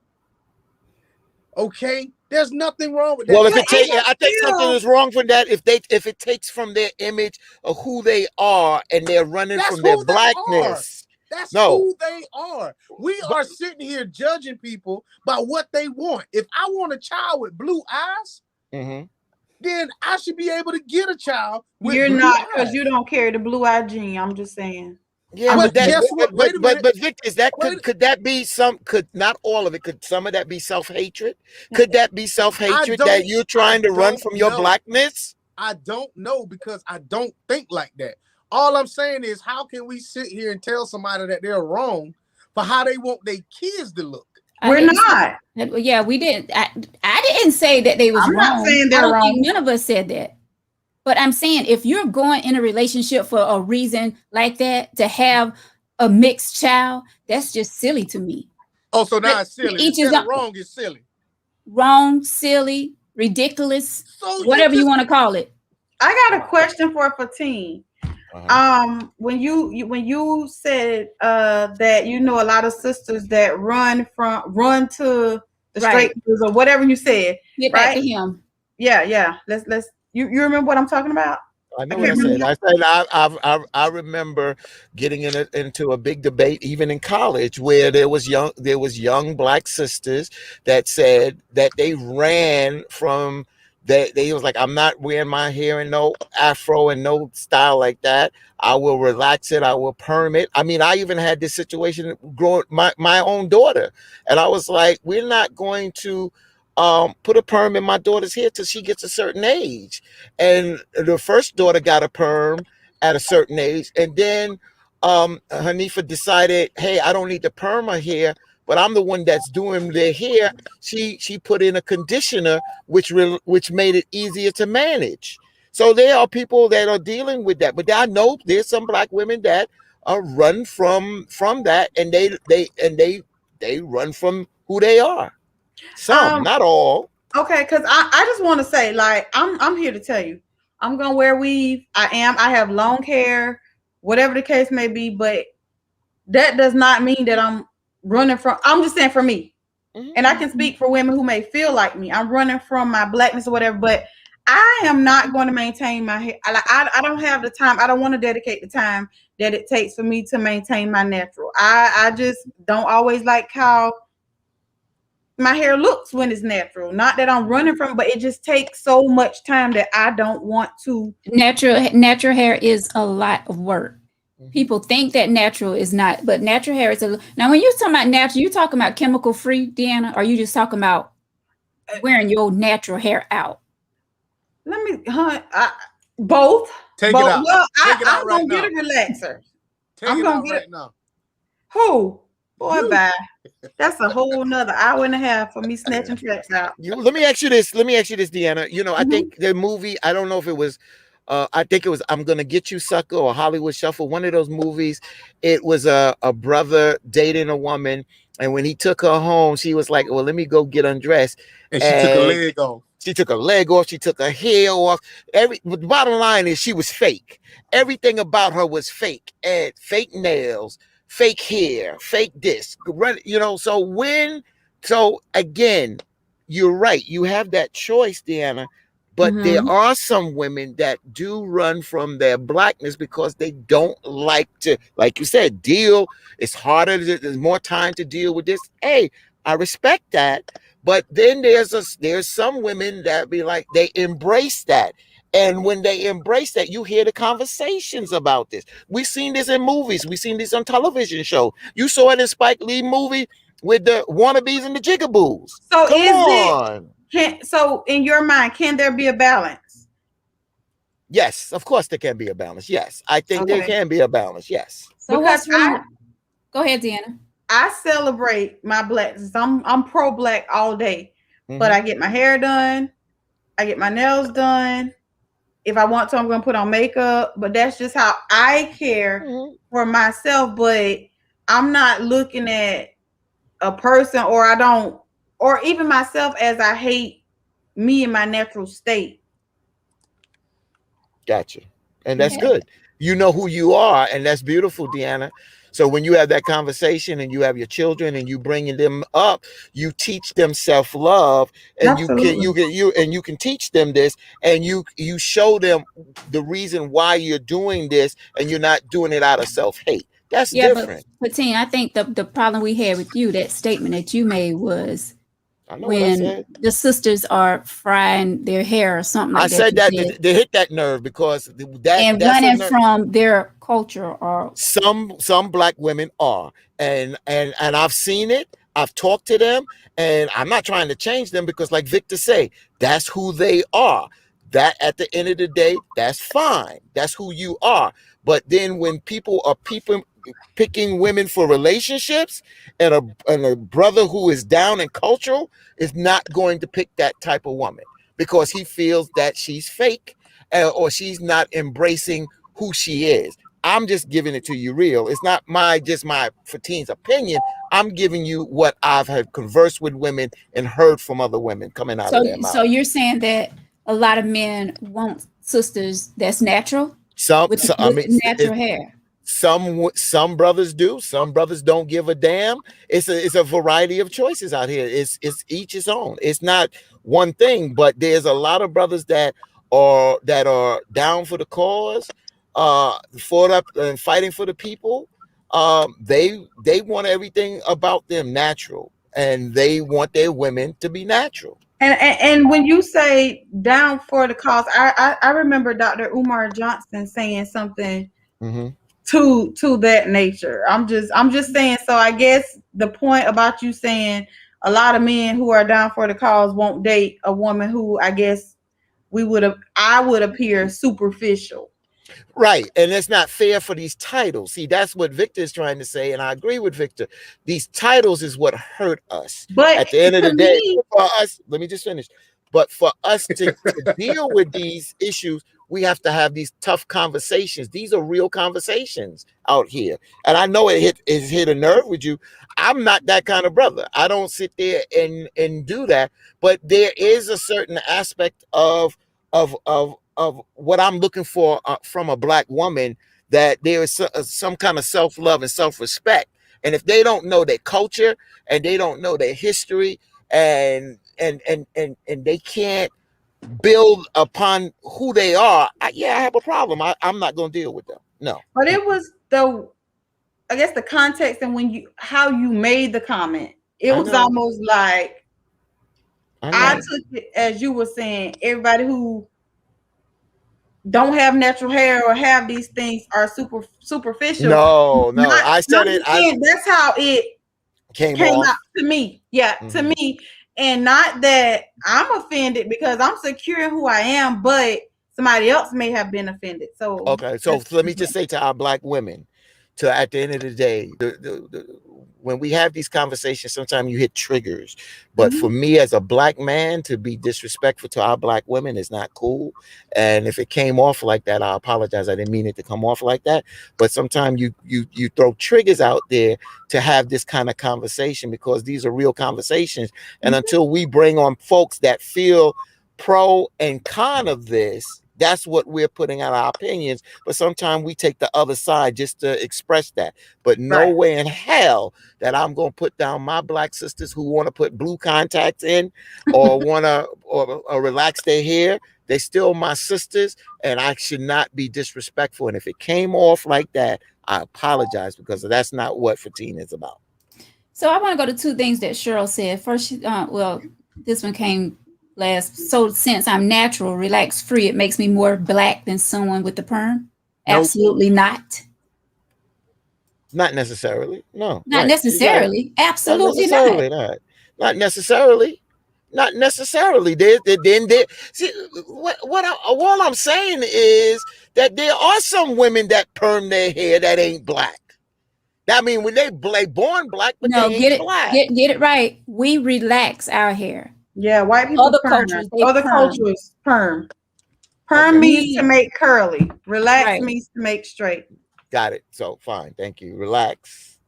Okay? There's nothing wrong with that. Well, if But it takes, even I think still- something is wrong with that. If it takes from their image of who they are and they're running That's from their who they blackness. That's No. who they are. We are sitting here judging people by what they want. If I want a child with blue eyes, Mhm. then I should be able to get a child with You're blue not, eyes. because you don't carry the blue-eyed gene. I'm just saying. Yeah, Well, but that, guess what? Wait a minute. but Victor, is that Wait- could that be could not all of it? Could some of that be self-hatred? Could that be self-hatred don't- that you're trying to run don't from your know. blackness? I don't know because I don't think like that. All I'm saying is, how can we sit here and tell somebody that they're wrong for how they want their kids to look? We're not. Yeah, we didn't. I didn't say that they was I'm wrong. not saying they're I don't wrong. think none of us said that. But I'm saying if you're going in a relationship for a reason like that to have a mixed child, that's just silly to me. Oh, so now But it's silly. each Instead his of own. wrong, it's silly. Wrong, silly, ridiculous, So whatever you just- want to call it. I got a question for Fatine. When you said that you know a lot of sisters that run to the Right. straight news or whatever you said, Get back right? to him. Yeah. Let's you remember what I'm talking about? I know I what I can't said. remember. I said I remember getting into a big debate even in college where there was young black sisters that said that they ran from that they was like, I'm not wearing my hair in no afro and no style like that. I will relax it. I will perm it. I mean, I even had this situation growing my own daughter, and I was like, we're not going to put a perm in my daughter's hair till she gets a certain age. And the first daughter got a perm at a certain age, and then Hanifa decided, hey, I don't need to perm her hair, but I'm the one that's doing their hair. She put in a conditioner, which made it easier to manage. So there are people that are dealing with that, but I know there's some black women that run from that, and they run from who they are. Some, not all. Okay, because I just want to say, like, I'm here to tell you, I'm gonna wear weave. I have long hair, whatever the case may be, but that does not mean that I'm running from. I'm just saying for me, and I can speak for women who may feel like me. I'm running from my blackness or whatever, but I am not going to maintain my hair. I don't have the time. I don't want to dedicate the time that it takes for me to maintain my natural. I just don't always like how my hair looks when it's natural. Not that I'm running from it, but it just takes so much time that I don't want to. Natural hair is a lot of work. People think that natural is not, but natural hair is now when you're talking about natural, you talking about chemical free, Deanna, or are you just talking about wearing your natural hair out? Let me both. Take both. it out. Well, Take it out I'm right gonna now. get a relaxer. Take I'm it gonna out get right it. now. Who? Boy, You. bye. That's a whole nother hour and a half for me snatching tracks out. Let me ask you this, Deanna. You know, I think the movie, I don't know if it was, I think it was I'm Gonna Get You, Sucker, or Hollywood Shuffle, one of those movies. It was a brother dating a woman, and when he took her home, she was like, well, let me go get undressed. And she took a leg off. She took her leg off. She took her hair off. The bottom line is she was fake. Everything about her was fake. And fake nails, fake hair, fake this. You know, so again, you're right. You have that choice, Deanna. But there are some women that do run from their blackness because they don't like to, like you said, deal. It's harder. There's more time to deal with this. Hey, I respect that. But then there's some women that be like, they embrace that. And when they embrace that, you hear the conversations about this. We've seen this in movies. We've seen this on television show. You saw it in Spike Lee movie with the wannabes and the jigaboos. So Come on. So in your mind, can there be a balance? Yes, of course there can be a balance. Yes, I think there can be a balance. Yes. So Because go ahead, Deanna. I celebrate my blackness. I'm pro black all day, but I get my hair done. I get my nails done. If I want to, I'm going to put on makeup, but that's just how I care for myself. But I'm not looking at a person or even myself as I hate me in my natural state. Gotcha. And that's good. You know who you are, and that's beautiful, Deanna. So when you have that conversation and you have your children and you bringing them up, you teach them self-love, and you can teach them this, and you show them the reason why you're doing this, and you're not doing it out of self-hate. That's different. But Tina, I think the problem we had with you, that statement that you made was when the sisters are frying their hair or something like that. I said that they hit that nerve because that's running from their culture, or some black women are, and I've seen it. I've talked to them, and I'm not trying to change them because, like Victor say, that's who they are. That at the end of the day, that's fine. That's who you are. But then when people are picking women for relationships, and a brother who is down in cultural is not going to pick that type of woman because he feels that she's fake or she's not embracing who she is. I'm just giving it to you real. It's not my Fateen's opinion. I'm giving you what I've had conversed with women and heard from other women coming out of their mouth. So you're saying that a lot of men want sisters that's natural? I with mean, natural hair. some brothers do, some brothers don't give a damn. It's a variety of choices out here. It's each his own. It's not one thing, but there's a lot of brothers that are down for the cause, fought up and fighting for the people. They want everything about them natural, and they want their women to be natural. And when you say down for the cause, I remember Dr. Umar Johnson saying something Mm-hmm. to that nature. I'm just saying. So I guess the point about you saying a lot of men who are down for the cause won't date a woman who, I guess I would appear superficial. Right. And it's not fair for these titles. See, that's what Victor is trying to say. And I agree with Victor. These titles is what hurt us. But at the end of the to day, me- for us, let me just finish. But for us to deal with these issues, we have to have these tough conversations. These are real conversations out here. And I know it hit a nerve with you. I'm not that kind of brother. I don't sit there and do that. But there is a certain aspect of what I'm looking for from a black woman, that there is some kind of self-love and self-respect. And if they don't know their culture and they don't know their history and they can't build upon who they are, I have a problem. I'm not going to deal with them. No. But it was I guess the context and how you made the comment. It was almost like I took it as you were saying, everybody who don't have natural hair or have these things are superficial. No, I said it. That's how it came out to me. Yeah, to me. And not that I'm offended because I'm secure in who I am, but somebody else may have been offended. So okay, so let me just say to our black women, at the end of the day, when we have these conversations, sometimes you hit triggers. But for me as a black man to be disrespectful to our black women is not cool. And if it came off like that, I apologize. I didn't mean it to come off like that. But sometimes you throw triggers out there to have this kind of conversation, because these are real conversations. And until we bring on folks that feel pro and con of this, that's what we're putting out our opinions. But sometimes we take the other side just to express that. But no way in hell that I'm going to put down my black sisters who want to put blue contacts in or want to or relax their hair. They still my sisters, and I should not be disrespectful. And if it came off like that, I apologize, because that's not what Fatina is about. So I want to go to two things that Cheryl said. First, this one came last. So since I'm natural, relax free, it makes me more black than someone with the perm? Nope. Absolutely not. Not necessarily. No. Not necessarily. Absolutely not. Not necessarily. Not necessarily. See, what I'm saying is that there are some women that perm their hair that ain't black. I mean, when they born black, but they ain't black. Get it right. We relax our hair. Yeah, white people other perm. Cultures perm. Perm means to make curly. Relax means to make straight. Got it. So fine. Thank you. Relax.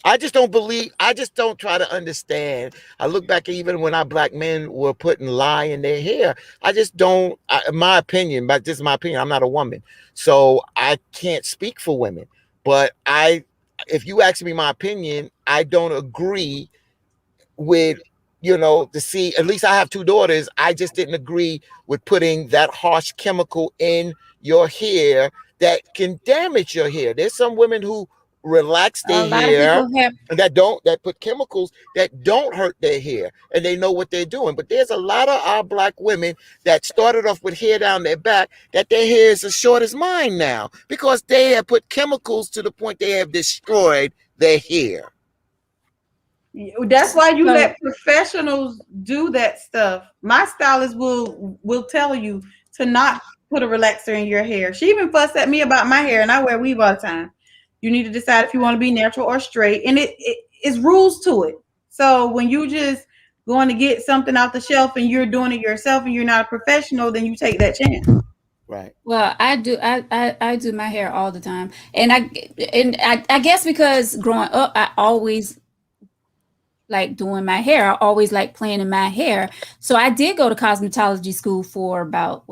I just don't try to understand. I look back even when our black men were putting lye in their hair. I just don't, in my opinion, but this is my opinion, I'm not a woman, so I can't speak for women. But if you ask me my opinion, I don't agree with, to see, at least I have two daughters. I just didn't agree with putting that harsh chemical in your hair that can damage your hair. There's some women who relax their hair and that put chemicals that don't hurt their hair, and they know what they're doing. But there's a lot of our black women that started off with hair down their back that their hair is as short as mine now, because they have put chemicals to the point they have destroyed their hair. That's why you let professionals do that stuff. My stylist will tell you to not put a relaxer in your hair. She even fussed at me about my hair, and I wear weave all the time. You need to decide if you want to be natural or straight, and it is rules to it. So when you just going to get something off the shelf and you're doing it yourself and you're not a professional, then you take that chance. Right. Well, I do my hair all the time, and I guess because growing up, I always like doing my hair. I always like playing in my hair. So I did go to cosmetology school for about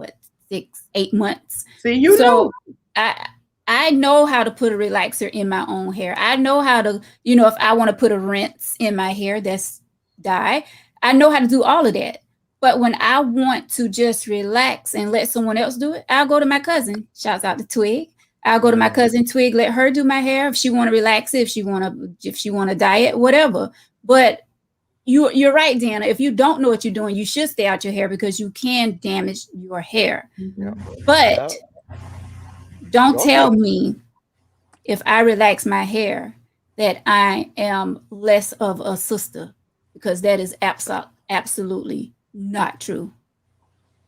6-8 months. See, you know. So I know how to put a relaxer in my own hair. I know how to, if I want to put a rinse in my hair, that's dye. I know how to do all of that. But when I want to just relax and let someone else do it, I'll go to my cousin. Shouts out to Twig. I'll go to my cousin Twig, let her do my hair if she want to relax it, if she want to dye it, whatever. But you're right, Dana. If you don't know what you're doing, you should stay out your hair because you can damage your hair. Mm-hmm. But don't tell me if I relax my hair that I am less of a sister, because that is absolutely not true.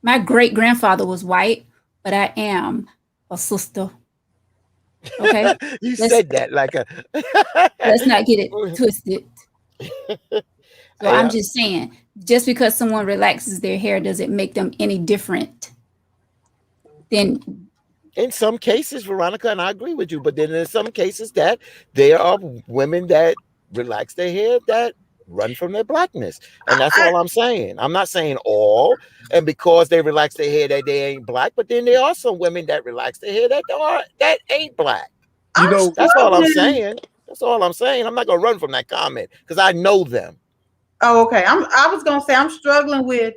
My great grandfather was white, but I am a sister. Okay, You said that like a. let's not get it twisted. So I'm just saying, just because someone relaxes their hair doesn't make them any different than. In some cases, Veronica, and I agree with you, but then in some cases that there are women that relax their hair that run from their blackness. And that's all I'm saying. I'm not saying all, and because they relax their hair that they ain't black, but then there are some women that relax their hair that ain't black. That's all I'm saying. That's all I'm saying. I'm not gonna run from that comment because I know them. Oh, okay. I was gonna say I'm struggling with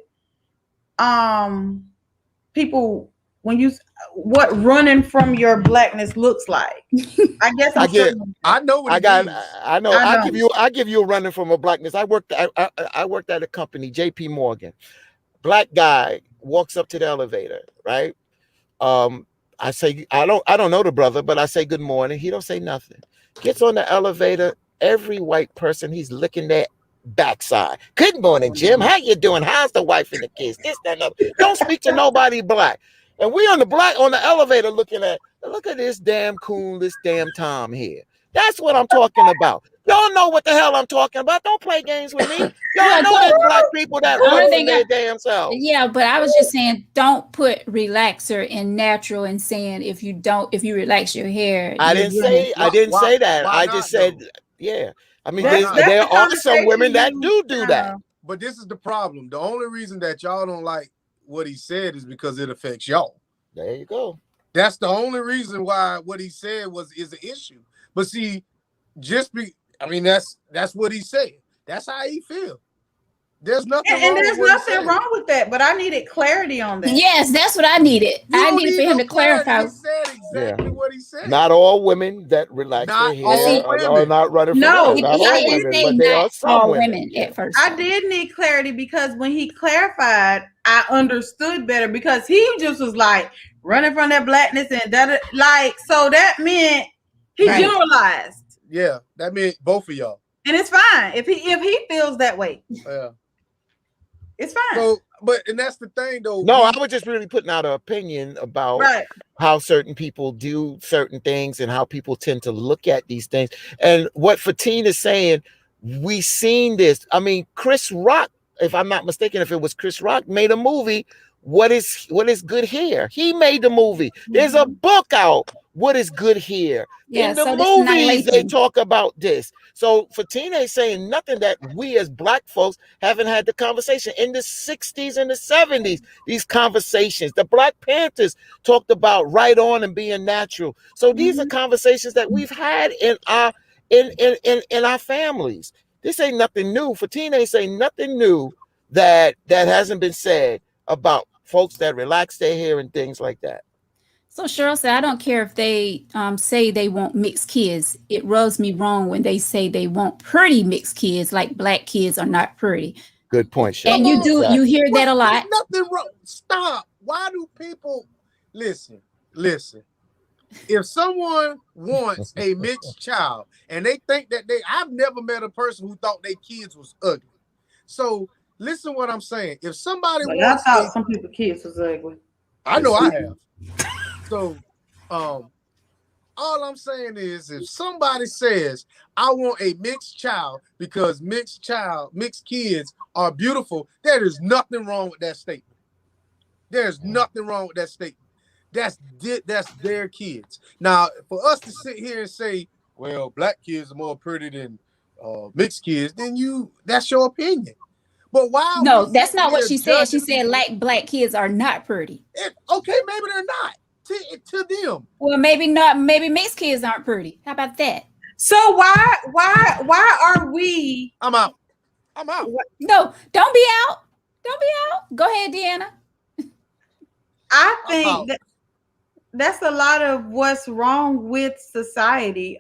people when what running from your blackness looks like. I guess I know what I know. I give you a running from a blackness. I worked at a company, JP Morgan. Black guy walks up to the elevator, right? I say, I don't know the brother, but I say good morning. He don't say nothing. Gets on the elevator. Every white person, he's licking their backside. Good morning, Jim. How you doing? How's the wife and the kids? This, that, and other. Don't speak to nobody black. And we on the elevator looking at, look at this damn coon, this damn Tom here. That's what I'm talking about. Y'all know what the hell I'm talking about. Don't play games with me. Y'all know there's black people that run from their damn self. Yeah, but I was just saying, don't put relaxer in natural and saying if you relax your hair. I didn't say that. I just said, yeah. I mean, there are some women that do that. But this is the problem. The only reason that y'all don't like what he said is because it affects y'all. There you go. That's the only reason why what he said is an issue. But see, that's what he said. That's how he feels. There's nothing wrong. And there's nothing wrong with that, but I needed clarity on that. Yes, that's what I needed. I needed for him to clarify. He said exactly what he said. Not all women that relax their hair are not running from no, not all women, but there are some women at first. I did need clarity because when he clarified, I understood better because he just was like running from that blackness and that, like, so that meant he generalized. Yeah, that meant both of y'all. And it's fine if he feels that way. Yeah. It's fine. So, and that's the thing, though. No, I was just really putting out an opinion about how certain people do certain things and how people tend to look at these things. And what Fatine is saying, we seen this. I mean, Chris Rock, if I'm not mistaken, if it was Chris Rock, made a movie. What is good hair? He made the movie. There's a book out. What is good hair? In the movies, they talk about this. So Fatine is saying nothing that we as black folks haven't had the conversation. In the 60s and the 70s, these conversations, the Black Panthers talked about right on and being natural. So these are conversations that we've had in our families. This ain't nothing new. Fatine ain't saying nothing new that hasn't been said about folks that relax their hair and things like that. So Cheryl said, I don't care if they say they want mixed kids. It rubs me wrong when they say they want pretty mixed kids, like black kids are not pretty. Good point, Cheryl. And you hear that a lot. Nothing wrong. Stop. Why do people listen? If someone wants a mixed child and they think that I've never met a person who thought their kids was ugly. So listen what I'm saying. If somebody wants, I thought some people's kids was ugly. I know I have. So, all I'm saying is, if somebody says I want a mixed child because mixed kids are beautiful, there is nothing wrong with that statement. There's nothing wrong with that statement. That's their kids. Now, for us to sit here and say, well, black kids are more pretty than mixed kids, then that's your opinion. But why? are No, we that's sitting not what here she said. She judging said people? like black kids are not pretty. Okay, maybe they're not to them. Well, maybe not. Maybe mixed kids aren't pretty. How about that? So why are we? I'm out. I'm out. No, don't be out. Don't be out. Go ahead, Deanna. I I'm think out. that's a lot of what's wrong with society.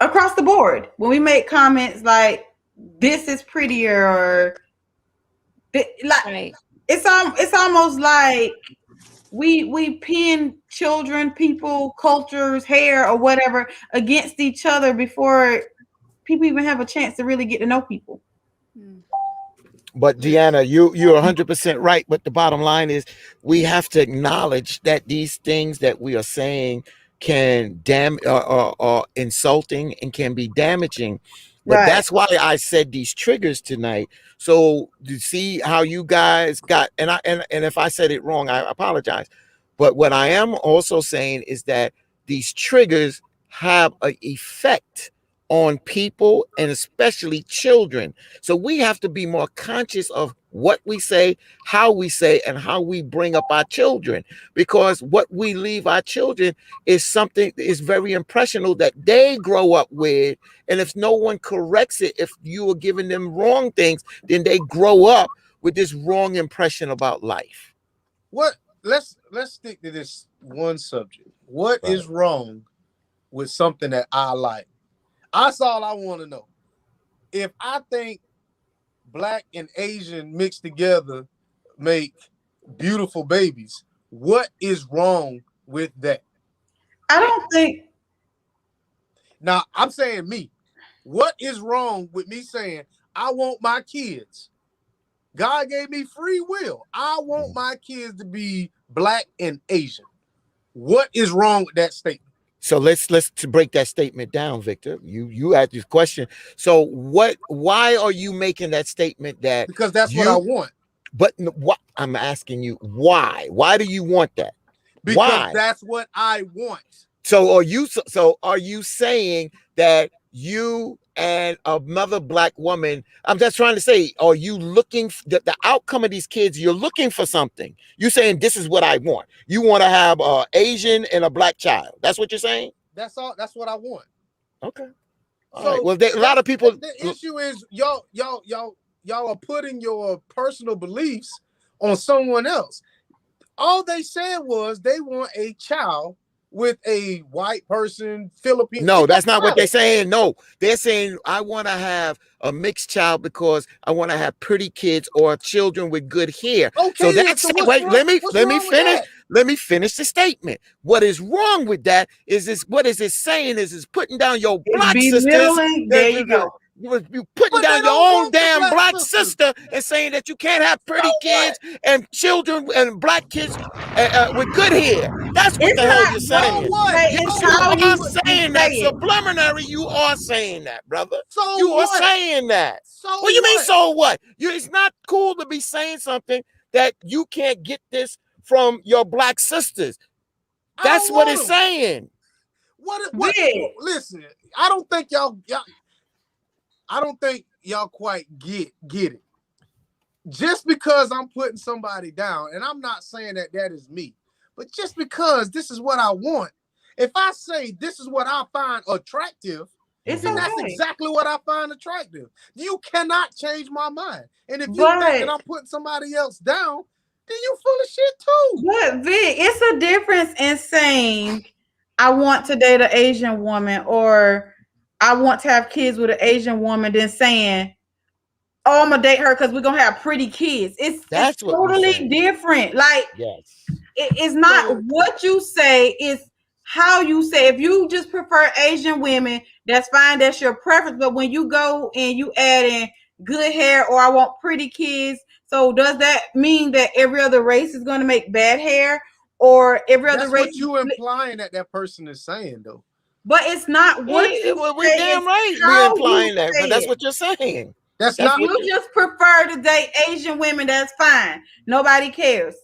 Across the board, when we make comments like this is prettier or like Right. it's almost like we pin children, people, cultures, hair, or whatever against each other before people even have a chance to really get to know people. But Deanna, you're 100% right. But the bottom line is, we have to acknowledge that these things that we are saying can are insulting and can be damaging. But Right. that's why I said these triggers tonight. So to see how you guys got, and if I said it wrong, I apologize. But what I am also saying is that these triggers have an effect on people and especially children. So we have to be more conscious of what we say, and how we bring up our children, because what we leave our children is something that is very impressionable that they grow up with. And if no one corrects it, if you are giving them wrong things, then they grow up with this wrong impression about life. Let's stick to this one subject. What Right. is wrong with something that I like? That's all I want to know. If I think black and Asian mixed together make beautiful babies, what is wrong with that? I don't think. Now, I'm saying me. What is wrong with me saying I want my kids? God gave me free will. I want my kids to be black and Asian. What is wrong with that statement? So let's to break that statement down, Victor. You asked this question. So why are you making that statement that? Because that's what I want. But what I'm asking you, why? Why do you want that? Because Why? that's what I want. So are you saying that you and another black woman, I'm just trying to say, are you looking the outcome of these kids? You're looking for something. You're saying this is what I want. You want to have an Asian and a black child. That's what you're saying? That's all. That's what I want. Okay. All So right. Well, a lot of people. The issue is y'all are putting your personal beliefs on someone else. All they said was they want a child with a white person, Filipino. No, that's not what they're saying. No, they're saying I want to have a mixed child because I want to have pretty kids or children with good hair. Okay, so that's wait. Let me finish. Let me finish the statement. What is wrong with that is this? What is it saying? Is putting down your black sisters? There you go. You putting down your own damn black sister and saying that you can't have pretty kids and children and black kids with good hair. That's what the hell you're saying. So what? You are saying that subliminary. You are saying that, brother. So you what? are saying that. So what do you mean? what? So what? It's not cool to be saying something that you can't get this from your black sisters. That's what it's saying. Listen, I don't think y'all quite get it. Just because I'm putting somebody down, and I'm not saying that is me, but just because this is what I want. If I say this is what I find attractive, then that's exactly what I find attractive. You cannot change my mind. And if you think that I'm putting somebody else down, then you full of shit too. But Vic, it's a difference in saying I want to date an Asian woman or I want to have kids with an Asian woman than saying, oh, I'm gonna date her because we're gonna have pretty kids. It's totally different. Like, it's not what you say, it's how you say. If you just prefer Asian women, that's fine, that's your preference. But when you go and you add in good hair or I want pretty kids, so does that mean that every other race is going to make bad hair or every other race? That's what you implying that person is saying, though. But it's not what we're damn right. We're implying that, but that's what you're saying. That's not. If you just prefer to date Asian women, that's fine. Nobody cares.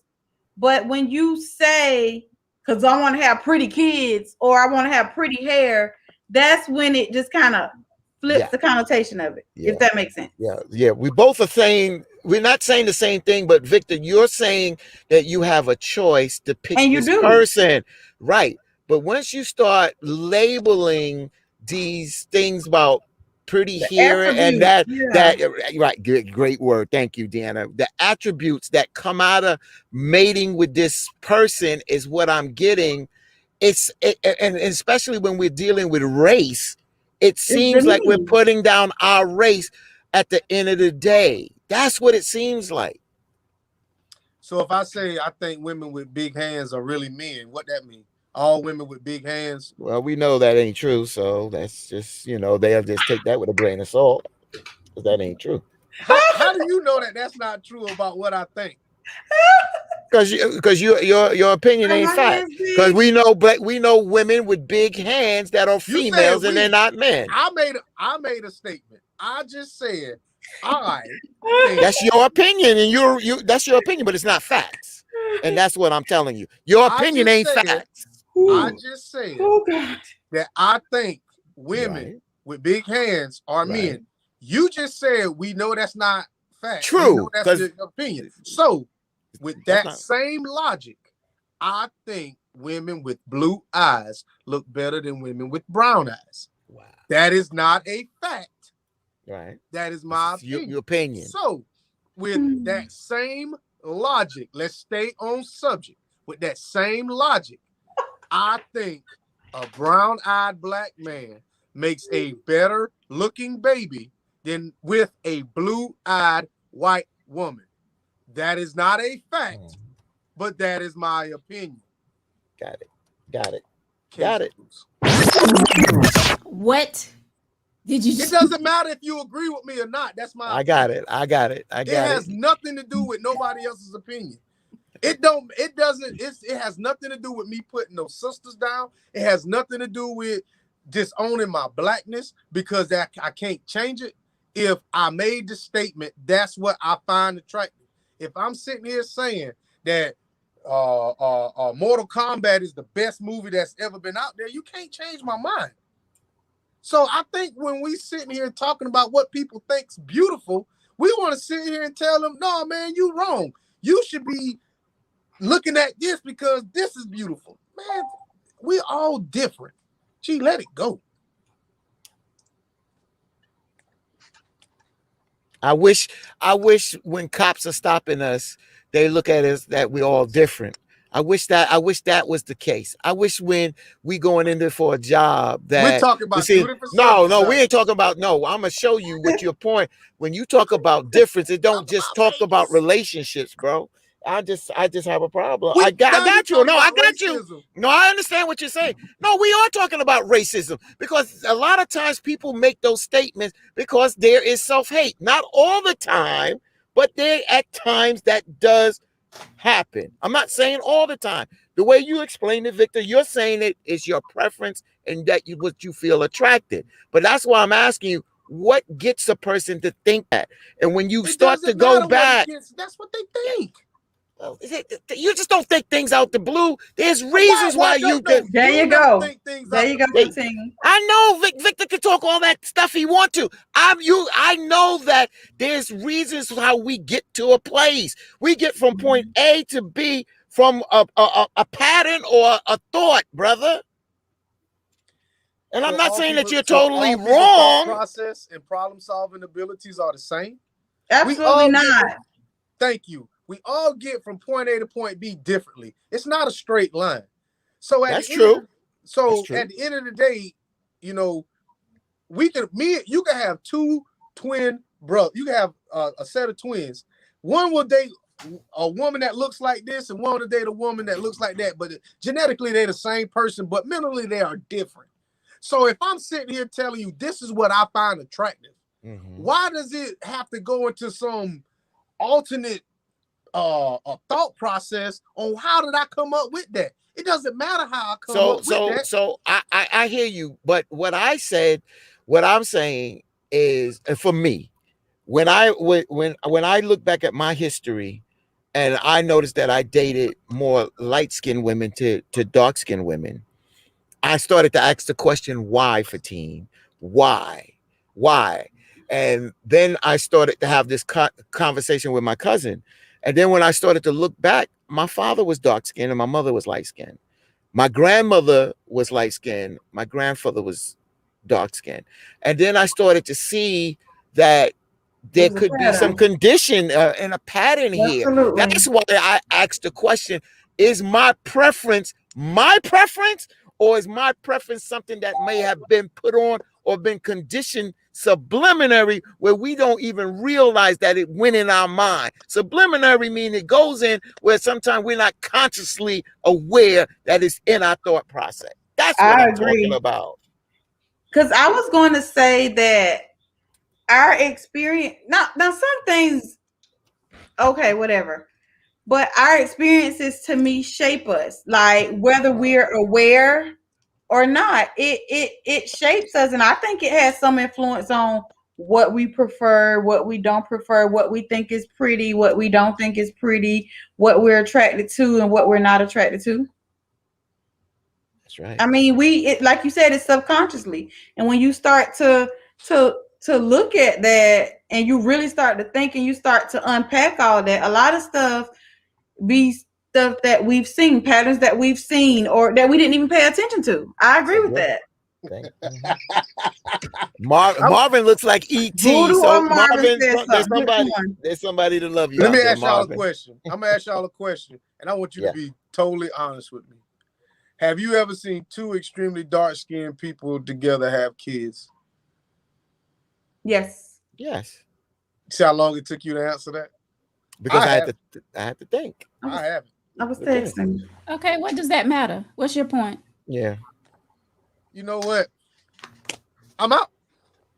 But when you say, because I want to have pretty kids or I want to have pretty hair, that's when it just kind of flips Yeah. the connotation of it, Yeah. if that makes sense. Yeah. We both are saying, we're not saying the same thing, but Victor, you're saying that you have a choice to pick And you this do. person. Right. But once you start labeling these things about pretty The here and attributes, that right, great word. Thank you, Deanna. The attributes that come out of mating with this person is what I'm getting. And especially when we're dealing with race, it seems like we're demeaning. putting down our race at the end of the day. That's what it seems like. So if I say I think women with big hands are really men, what that mean? All women with big hands? Well, we know that ain't true, so that's just, they'll just take that with a grain of salt, because that ain't true. How do you know that that's not true about what I think? Because your opinion ain't fact. Because we know women with big hands that are You said females and we. they're not men. I made a statement. I just said I think That's your opinion, and you that's your opinion, but it's not facts. And that's what I'm telling you. Your opinion ain't facts. I just said Oh God. that I think women Right. with big hands are Right. men. You just said we know that's not fact. True, We know that's the opinion. So with That's that not- same logic, I think women with blue eyes look better than women with brown eyes. Wow. That is not a fact. Right. That is my It's opinion. your opinion. So, with that same logic, let's stay on subject. With that same logic, I think a brown-eyed black man makes a better looking baby than with a blue-eyed white woman. That is not a fact, but that is my opinion. Got it. What did you It just doesn't matter if you agree with me or not. That's my I got it. It has nothing to do with nobody else's opinion. It has nothing to do with me putting no sisters down. It has nothing to do with disowning my blackness, because I can't change it. If I made the statement, that's what I find attractive. If I'm sitting here saying that Mortal Kombat is the best movie that's ever been out there, you can't change my mind. So I think when we sitting here talking about what people think's beautiful, we want to sit here and tell them, no, man, you wrong. You should be looking at this because this is beautiful. Man, we all different. Gee, let it go. I wish when cops are stopping us, they look at us that we're all different. I wish that was the case. I wish when we going in there for a job that we're talking about two different no, subjects, we ain't talking about no. I'm gonna show you what your point. When you talk about difference, it don't just talk about relationships, bro. I just have a problem. I got you. No, I got you. No, I understand what you're saying. No, we are talking about racism, because a lot of times people make those statements because there is self-hate. Not all the time, but there at times that does happen. I'm not saying all the time. The way you explain it, Victor, you're saying it is your preference and that what you feel attracted. But that's why I'm asking you, what gets a person to think that? And when you start to go back, that's what they think. You just don't think things out the blue. There's reasons why you can. There you go. There you go. I know Victor can talk all that stuff he want to. I know that there's reasons how we get to a place. We get from point A to B from a pattern or a thought, brother. And I'm not saying that you're totally wrong. Process and problem solving abilities are the same. Absolutely not. Thank you. We all get from point A to point B differently. It's not a straight line. So that's true. At the end of the day, you know, you can have two twin brothers. You can have a set of twins. One will date a woman that looks like this, and one will date a woman that looks like that. But genetically, they're the same person, but mentally, they are different. So if I'm sitting here telling you this is what I find attractive, why does it have to go into some alternate a thought process on how did I come up with that? It doesn't matter how I come up with that. So I hear you, but what I'm saying is, for me, when I look back at my history, and I noticed that I dated more light-skinned women to dark-skinned women, I started to ask the question, why, Fatim? Why? why. And then I started to have this conversation with my cousin. And then when I started to look back, my father was dark skinned and my mother was light skinned. My grandmother was light skinned. My grandfather was dark skinned. And then I started to see that there could be some condition and a pattern here. Absolutely. That's why I asked the question, is my preference, or is my preference something that may have been put on or been conditioned subliminary, where we don't even realize that it went in our mind? Subliminary means it goes in where sometimes we're not consciously aware that it's in our thought process. That's what I'm talking about. Because I was going to say that our experience, now some things, okay, whatever, but our experiences to me shape us, like whether we're aware or not, it shapes us. And I think it has some influence on what we prefer, what we don't prefer, what we think is pretty, what we don't think is pretty, what we're attracted to and what we're not attracted to. That's right. I mean, like you said, it's subconsciously. And when you start to look at that and you really start to think and you start to unpack all that, a lot of stuff be stuff that we've seen, patterns that we've seen or that we didn't even pay attention to. I agree with that. Marvin looks like E.T. So Marvin, there's somebody to love you. Let me ask y'all a question. I'm gonna ask y'all a question, and I want you to be totally honest with me. Have you ever seen two extremely dark-skinned people together have kids? Yes. Yes. See how long it took you to answer that? Because I had to think. I haven't. I was texting. Okay, what does that matter? What's your point? Yeah. You know what? I'm out.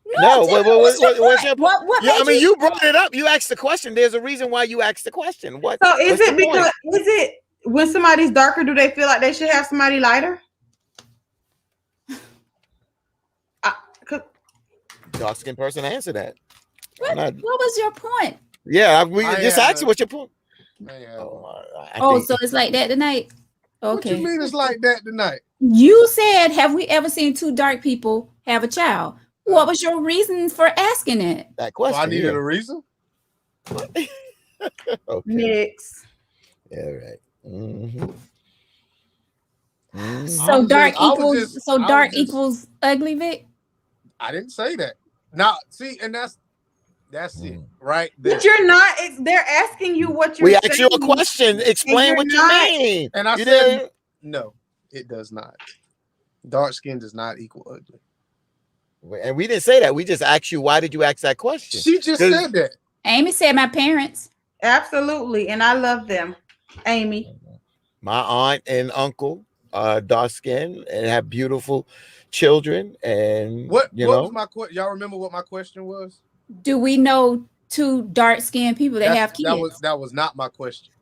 No, what's your point? What I mean, you brought it up. You asked the question. There's a reason why you asked the question. What? So is it when somebody's darker, do they feel like they should have somebody lighter? Dark-skinned person answer that. What was your point? Yeah, we just asked you what's your point. So it's like that tonight. Okay. What you mean it's like that tonight? You said, have we ever seen two dark people have a child? What was your reason for asking it? That question. I needed a reason. Okay. Next. Yeah, right. Mm-hmm. Mm-hmm. So dark equals ugly, Vic? I didn't say that. Now, see, and that's it, right there. But you're not. They're asking you what you're saying. We asked you a question. Explain what you mean. And I said, no, it does not. Dark skin does not equal ugly. And we didn't say that. We just asked you, why did you ask that question? She just said that. Amy said my parents. Absolutely. And I love them. Amy. My aunt and uncle are dark skinned and have beautiful children. And what was my question? Y'all remember what my question was? Do we know two dark-skinned people that have kids? That was not my question.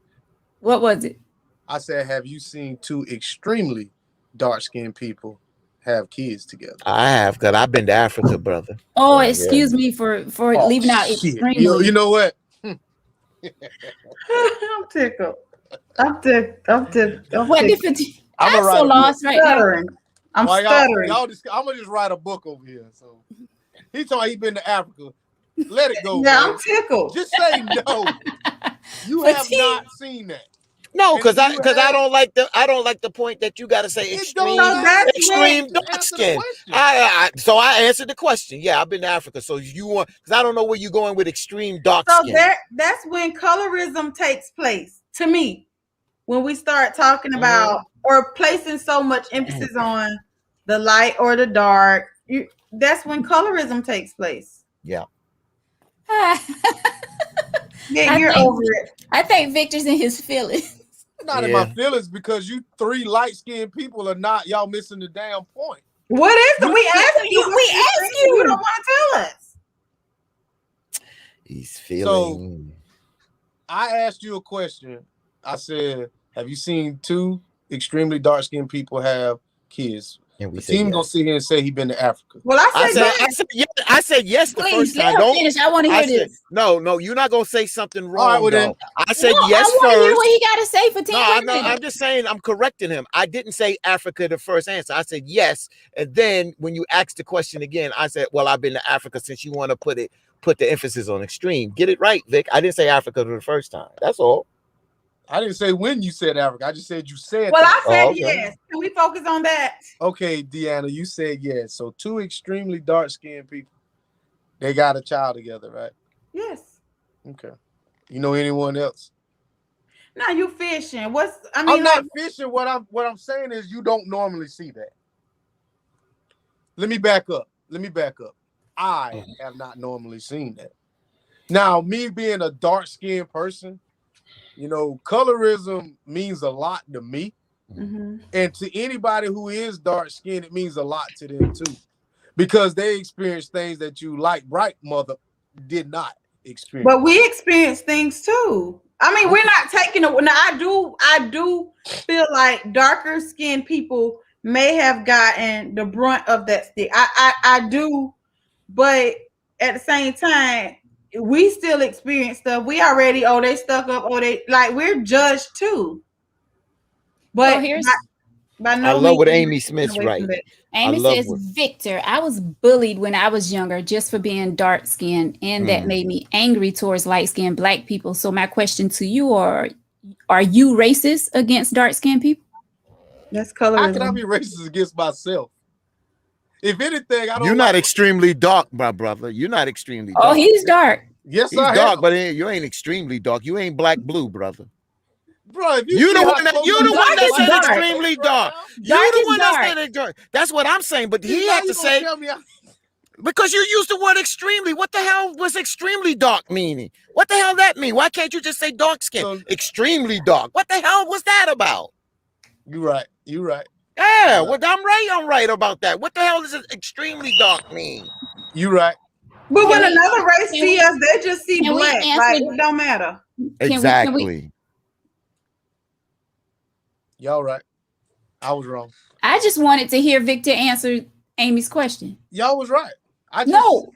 What was it? I said, have you seen two extremely dark-skinned people have kids together? I have, because I've been to Africa, brother. Oh, excuse me for leaving out extremely. You know what? I'm tickled. I'm tickled. What difference? I'm so lost right now. I'm stuttering. I'm gonna just write a book over here. So he told me he's been to Africa. Let it go. Yeah, man. I'm tickled. Just say no. You have not seen that. No, because I don't like the point that you got to say extreme dark skin. So I answered the question. Yeah, I've been to Africa. So you want, because I don't know where you're going with extreme dark skin. So that's when colorism takes place. To me, when we start talking about or placing so much emphasis on the light or the dark, that's when colorism takes place. Yeah. Yeah, you're over it. I think Victor's in his feelings. Not in my feelings, because you three light-skinned people are not. Y'all missing the damn point. What is it? We asked you. You don't want to tell us. He's feeling. So I asked you a question. I said, have you seen two extremely dark-skinned people have kids? And we The said team yes. gonna sit here and say he been to Africa. Well, I said yes the Please first let time. her Don't finish. I want to hear I said this. no, you're not gonna say something wrong. All right, well then. though. I said No, yes I want to hear first. what he got to say for 10 No, minutes. I'm just saying I'm correcting him. I didn't say Africa the first answer. I said yes. And then when you asked the question again, I said, well, I've been to Africa since you want to put the emphasis on extreme. Get it right, Vic. I didn't say Africa the first time. That's all. I didn't say when you said Africa. I just said you said Well, that. I said Oh, okay. yes. Can we focus on that? Okay, Deanna, you said yes. So 2 extremely dark-skinned people, they got a child together, right? Yes. Okay. You know anyone else? Now you fishing. I'm like, not fishing. What I'm saying is you don't normally see that. Let me back up. I have not normally seen that. Now, me being a dark-skinned person, you know, colorism means a lot to me. Mhm. And to anybody who is dark-skinned, it means a lot to them too. Because they experience things that you, like Bright Mother, did not experience. But we experience things too. I mean, we're not taking it. Now, I do feel like darker skinned people may have gotten the brunt of that stick. I do, but at the same time, we still experience stuff. We already, they stuck up, they like we're judged too. But So here's by no I love means what we're Amy taking Smith's away from right. that. Amy love says, what- Victor, I was bullied when I was younger just for being dark skinned, and that made me angry towards light skinned Black people. So my question to you are you racist against dark skinned people? That's How colorism. can I be racist against myself? If anything, I don't. You're not extremely dark, my brother. You're not extremely dark. Oh, he's dark. Yes, He's I dark, am. but you ain't extremely dark. You ain't black blue, brother. Bro, if You see the how one that close you I'm the one to that is said dark. extremely dark. Dark You the is one dark. that said dark. That's what I'm saying. But he Now had you to gonna say tell me because you used the word extremely. What the hell was extremely dark meaning? What the hell that mean? Why can't you just say dark skin? So- Extremely dark. What the hell was that about? You right. Yeah, well, I'm right about that. What the hell does extremely dark mean? You right. But when Can we- another race can see we- us, they just see can we black. answer- Like it don't matter. Exactly. Y'all right. I was wrong. I just wanted to hear Victor answer Amy's question. Y'all was right. No.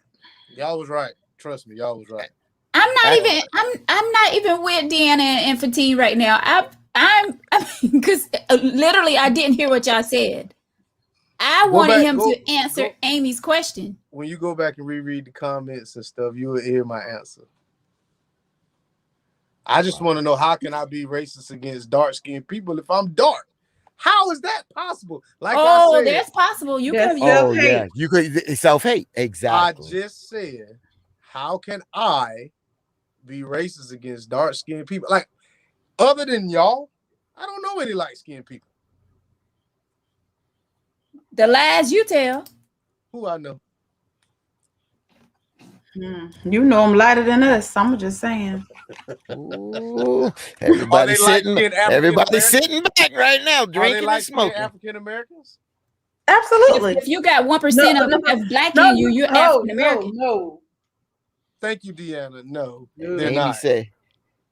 Y'all was right. Trust me, y'all was right. I'm not even with Deanna and Fatih right now. I'm because literally I didn't hear what y'all said. I wanted him to answer Amy's question. When you go back and reread the comments and stuff, you will hear my answer. I just want to know, how can I be racist against dark-skinned people if I'm dark? How is that possible? Like I said, that's possible. You That's could. self-hate. Oh yeah, you could self-hate. Exactly. I just said, how can I be racist against dark-skinned people? Like, other than y'all, I don't know any light-skinned people. The lies you tell. Who I know? You know I'm lighter than us. I'm just saying. Ooh, Are everybody they sitting, light-skinned everybody African-Americans? sitting back right now, Are they drinking and light-skinned smoking. African Americans? Absolutely. If you got 1% No, of Black in you, you're African American. No. Thank you, Deanna. No, No. they're not.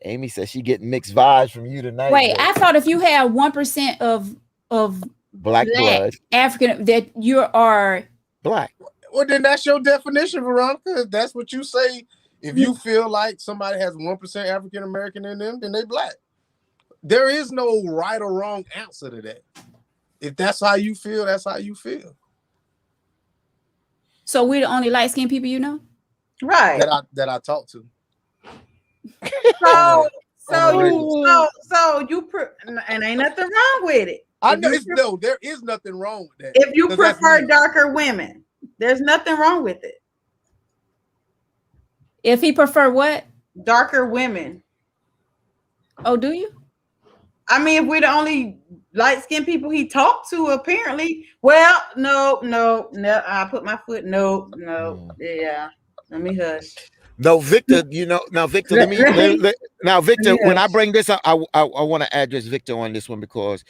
Amy said she getting mixed vibes from you tonight. Wait, Vic. I thought if you had 1% of Black blood. African, that you are. Black. Well, then that's your definition, Veronica. That's what you say. If you feel like somebody has 1% African American in them, then they Black. There is no right or wrong answer to that. If that's how you feel, that's how you feel. So we're the only light skinned people you know? Right. That I talk to. So On you and ain't nothing wrong with it. I know there is nothing wrong with that. If you 'Cause that's prefer me. darker women, there's nothing wrong with it. If he prefer what? Darker women. Oh, do you? I mean, if we're the only light-skinned people he talked to, apparently. Well, no. I put my foot. No. Yeah. Let me hush. No, Victor, now Victor, Victor, when I bring this up, I want to address Victor on this one because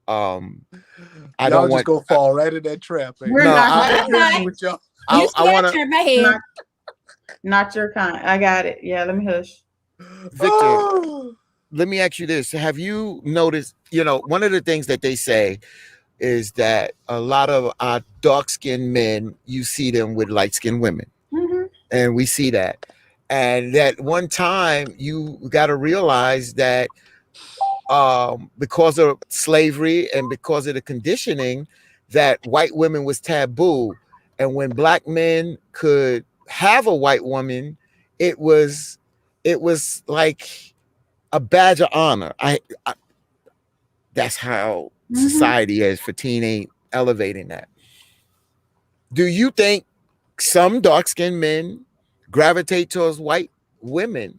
I Y'all don't just want gonna fall right in that trap. We're No, not I- your kind. with y'all. You I want to turn my head. Not your kind. I got it. Yeah, let me hush. Victor, let me ask you this. Have you noticed, one of the things that they say is that a lot of our dark-skinned men, you see them with light-skinned women. Mhm. And we see that. And that one time you got to realize that because of slavery and because of the conditioning, that white women was taboo. And when black men could have a white woman, it was like a badge of honor. That's how society is for teen ain't elevating that. Do you think some dark-skinned men gravitate towards white women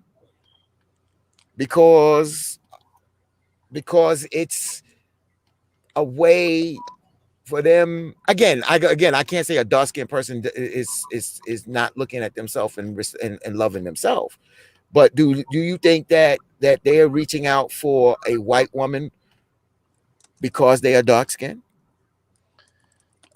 because it's a way for them? Again, I can't say a dark-skinned person is not looking at themselves and loving themselves. But do you think that they are reaching out for a white woman because they are dark-skinned?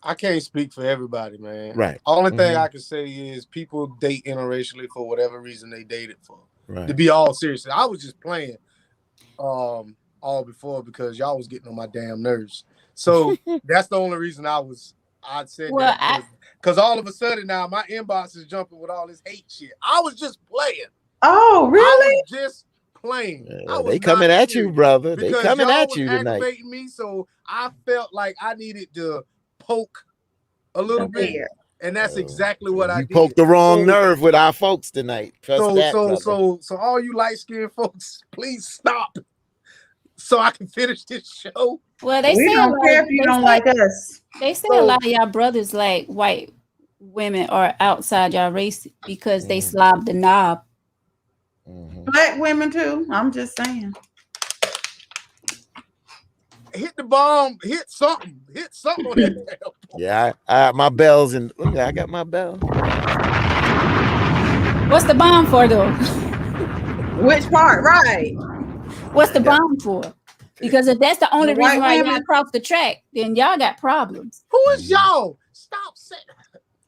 I can't speak for everybody, man. Right. Only thing I can say is people date interracially for whatever reason they dated for. Right. To be all serious, I was just playing all before because y'all was getting on my damn nerves. So that's the only reason I'd said that. Because all of a sudden now my inbox is jumping with all this hate shit. I was just playing. Oh, really? I was just playing. They coming at you, brother. They coming at you tonight. Activating me, so I felt like I needed to poke a little bit, and that's exactly what I did. You poked the wrong nerve with our folks tonight. So all you light-skinned folks, please stop, so I can finish this show. Well, we don't care if you don't like us. They say a lot of y'all brothers like white women are outside y'all race because they slob the knob. Black women too. I'm just saying. Hit the bomb. Hit something on that. Yeah, I my bells and I got my bell. What's the bomb for though? Which part? Right. What's the bomb for? Because if that's the only reason why y'all cross the track, then y'all got problems. Who is y'all? Stop saying.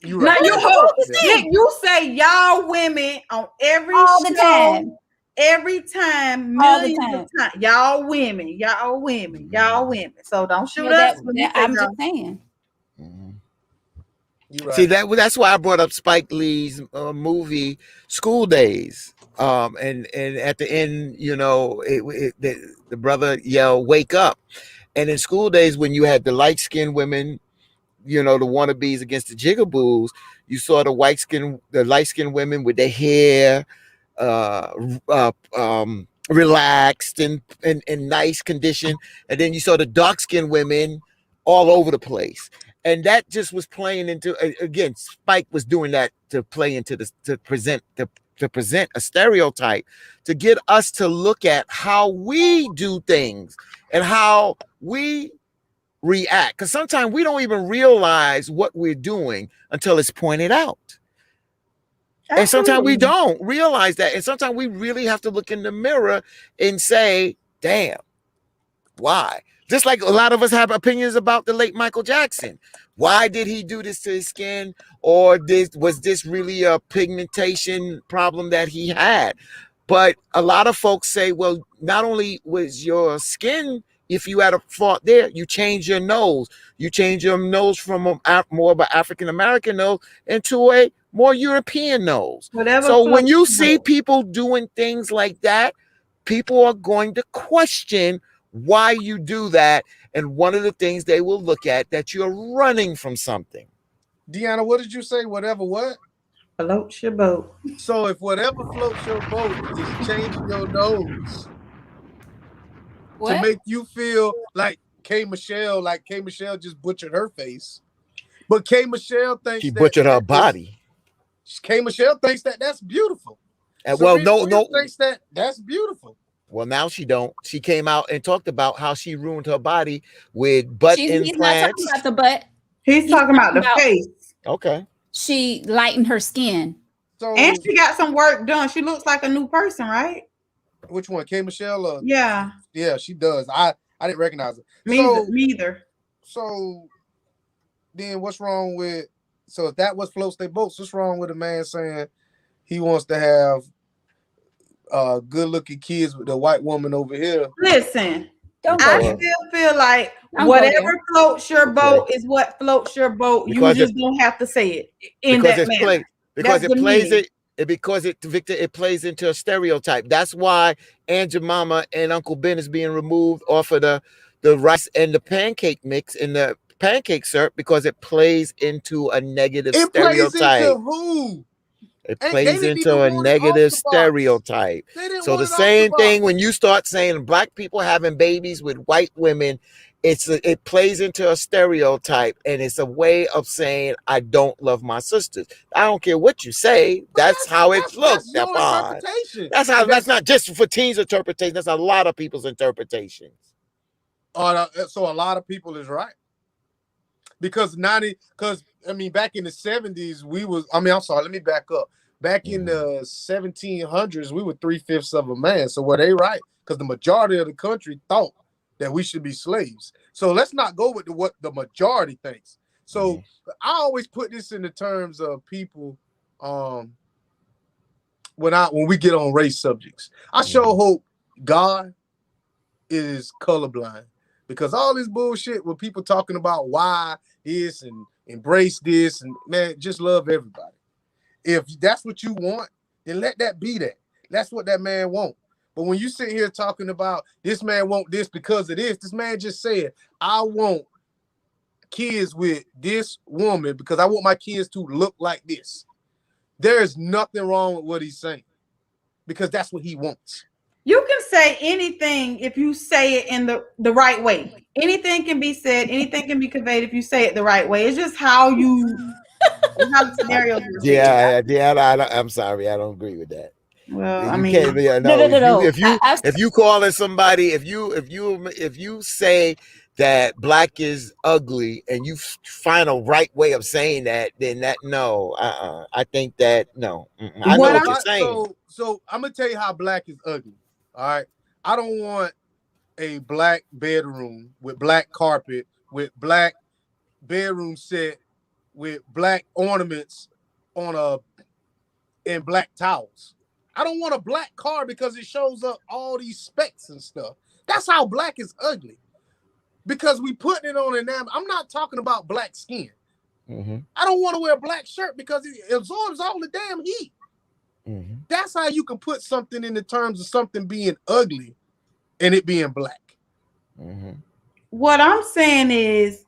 You right. You say y'all women on every all show, the time. Every time, millions of times. Y'all women. So don't shoot us. I'm just saying. Right. See, that's why I brought up Spike Lee's movie School Days. And at the end, you know, the brother yelled, "Wake up!" And in School Days, when you had the light-skinned women, you know, the wannabes against the jigaboos, you saw the light-skinned women with their hair relaxed and nice condition, and then you saw the dark-skinned women all over the place, and that just was playing into, again, Spike was doing that to play into this, to present a stereotype, to get us to look at how we do things and how we react, because sometimes we don't even realize what we're doing until it's pointed out. Absolutely. And sometimes we don't realize that. And sometimes we really have to look in the mirror and say, damn, why? Just like a lot of us have opinions about the late Michael Jackson. Why did he do this to his skin? Or was this really a pigmentation problem that he had? But a lot of folks say, well, not only was your skin, if you had a fault there, you change your nose. You change your nose from more of an African-American nose into a more European nose. So when you see people doing things like that, people are going to question why you do that. And one of the things they will look at, that you're running from something. Deanna, what did you say? Whatever what? Floats your boat. So if whatever floats your boat is changing your nose to make you feel like K. Michelle just butchered her face. But K. Michelle thinks she butchered her body. K. Michelle thinks that's beautiful. And well, no, thinks that's beautiful. Well, now she don't. She came out and talked about how she ruined her body with butt implants. He's not talking about the butt. He's talking about the face. Okay. She lightened her skin. And she got some work done. She looks like a new person, right? Which one? K. Michelle? Yeah. Yeah, she does. I didn't recognize her. Neither. So then what's wrong with, so if that was floats their boats, what's wrong with a man saying he wants to have good looking kids with the white woman over here? Listen, Don't I go there. still feel like Don't go whatever there. floats your boat is what floats your boat. Because You just don't have to say it in because that it's manner. play because That's it the plays meaning. because it Victor, it plays into a stereotype. That's why Aunt Jemima and Uncle Ben is being removed off of the rice and the pancake mix in the pancake syrup because it plays into a negative It plays stereotype. into who? It They plays didn't into even a want it off negative the box. stereotype. They didn't So want the it off same the thing box. when you start saying black people having babies with white women, it plays into a stereotype, and it's a way of saying I don't love my sisters. I don't care what you say. But That's how it looks. That's your interpretation. That's how. And That's not just for teens' interpretation. That's a lot of people's interpretations. So a lot of people is right. Because back in the 70s, let me back up. Back in the 1700s, we were 3/5 of a man. So were they right? Because the majority of the country thought that we should be slaves. So let's not go with what the majority thinks. So I always put this in the terms of people when we get on race subjects. I sure hope God is colorblind. Because all this bullshit with people talking about why this and embrace this and man, just love everybody. If that's what you want, then let that be that. That's what that man want. But when you sit here talking about this man want this because of this man just said, I want kids with this woman because I want my kids to look like this. There is nothing wrong with what he's saying because that's what he wants. You can say anything if you say it in the right way. Anything can be said, anything can be conveyed if you say it the right way. It's just how the scenarios are said. I'm sorry, I don't agree with that. Well, No. If you calling somebody, if you say that black is ugly and you find a right way of saying that, then I think that no. I know what you're saying. So I'm gonna tell you how black is ugly. All right. I don't want a black bedroom with black carpet, with black bedroom set, with black ornaments and black towels. I don't want a black car because it shows up all these specs and stuff. That's how black is ugly. Because we putting it on enamel. I'm not talking about black skin. I don't want to wear a black shirt because it absorbs all the damn heat. That's how you can put something in the terms of something being ugly and it being black. What I'm saying is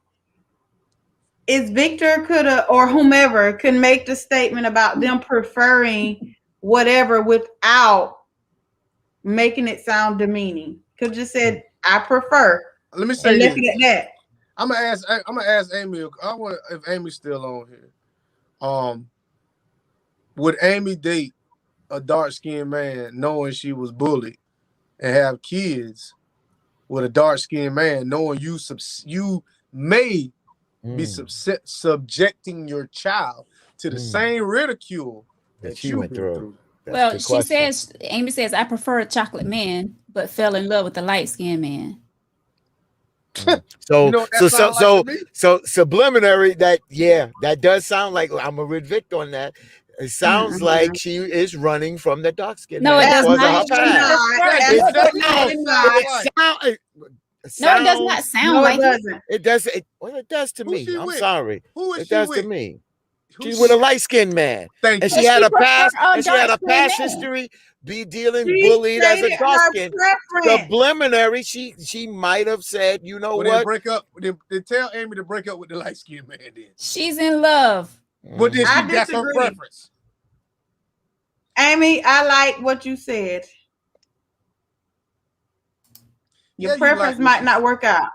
Victor or whomever can make the statement about them preferring whatever without making it sound demeaning. Could just said, I prefer. Let me say this. At that. I'm gonna ask Amy. I wonder if Amy's still on here. Would Amy date a dark-skinned man knowing she was bullied and have kids with a dark-skinned man knowing you may be subjecting your child to the same ridicule that you went through? Well, Amy says, I prefer a chocolate man, but fell in love with a light-skinned man. So subliminary, that does sound like I'm a read Victor on that. It sounds like she is running from the dark skin. No, it does not. No, it does not sound like it. It does. It does to me. I'm sorry. Who is it does with? To me. She's with a light skinned man. Thank and you. She had a past. And she had a past history. Be dealing bullied as a dark skin. Subliminary. She might have said, you know what? Break up. Then tell Amy to break up with the light skinned man. Then she's in love. But then that's her preference. Amy, I like what you said. Your preference might not work out.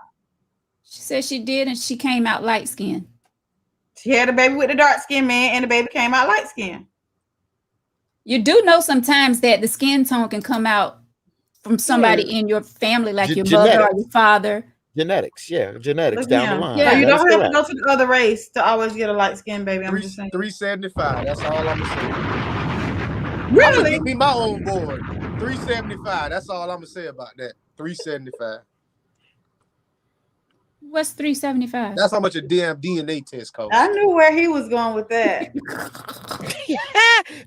She said she did, and she came out light skinned. She had a baby with a dark skinned man, and the baby came out light skinned. You do know sometimes that the skin tone can come out from somebody in your family, like your mother or your father. Genetics, genetics down the line. Yeah, you don't have to go to the other race to always get a light skinned baby. I'm just saying. 375. That's all I'm gonna say. Really? Give me my own board. 375. That's all I'm gonna say about that. 375. What's 375? That's how much a damn DNA test costs. I knew where he was going with that.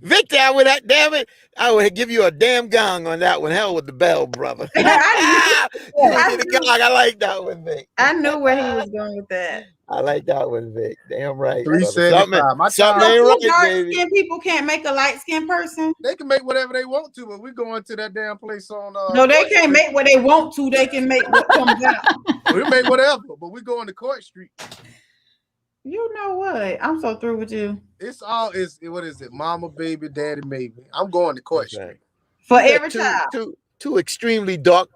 Victor, I would damn it. I would give you a damn gong on that one. Hell with the bell, brother. You did a gong. I like that one, Vic. I knew where he was going with that. I like that one, Vic. Damn right. 375. My Something child, ain't So right, dark baby. skinned people can't make a light skinned person. they can make whatever they want to, but we going to that damn place on. No, they Court can't Street. make what they want to. They can make what comes out. We make whatever, but we going to Court Street. You know what? I'm so through with you. It's all is what is it? Mama, baby, daddy, maybe. I'm going to Court Street. Right. For You got every child. two extremely dark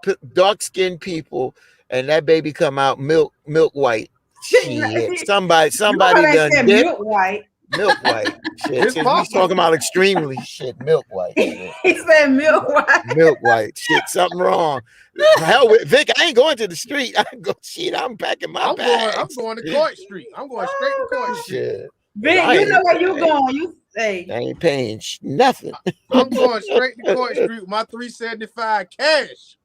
skinned people, and that baby come out milk white. Shit. Somebody Nobody done said dip. milk white. Milk white. Shit. It's Since we possible. talking about extremely shit, milk white. Shit. He said milk white. Milk white. Shit, something wrong. Hell with Vic, I ain't going to the street. I'm packing my I'm bags. going to Court Street. I'm going straight to Court Street. Shit. Vic, I you ain't- know where you going. You say. I ain't paying nothing. I'm going straight to Court Street with my 375 cash.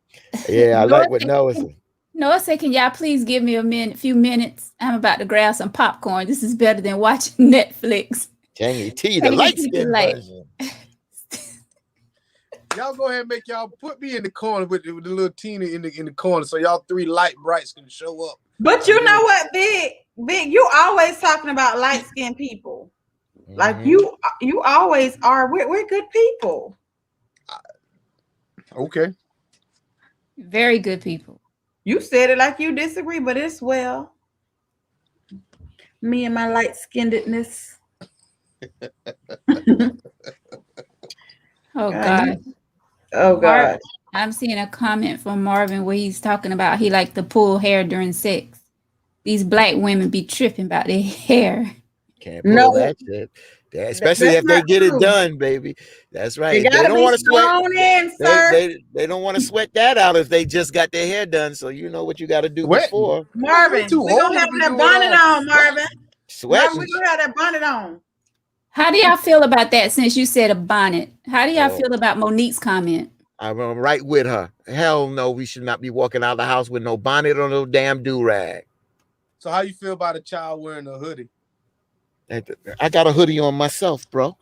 Yeah, I like what Noah said. Noah said, can y'all please give me a few minutes? I'm about to grab some popcorn. This is better than watching Netflix. Tangy T, the light skin Light. version. Y'all go ahead and make y'all put me in the corner with the little Tina in the corner, so y'all three light brights can show up. But you know what, Big? You always talking about light skinned people. Like Mhm. you always are. We're good people. Okay. Very good people. You said it like you disagree, but it's well. Me and my light skinnedness. Oh, God. Oh God. I'm seeing a comment from Marvin where he's talking about he like to pull hair during sex. These black women be tripping about their hair. Can't pull No. that shit. Especially That's if they not get true. it done, baby. That's right. You If they gotta don't be want to sweat. thrown in, sir. They don't want to sweat that out if they just got their hair done. So you know what you got to do Sweating. before Marvin, You too we gonna old to have be that doing bonnet all on, Marvin. Marvin, sweating. we gonna have that bonnet on. How do y'all feel about that since you said a bonnet? How do y'all Oh. feel about Monique's comment? I'm right with her. Hell no, we should not be walking out of the house with no bonnet or no damn do rag. So how you feel about a child wearing a hoodie? I got a hoodie on myself, bro.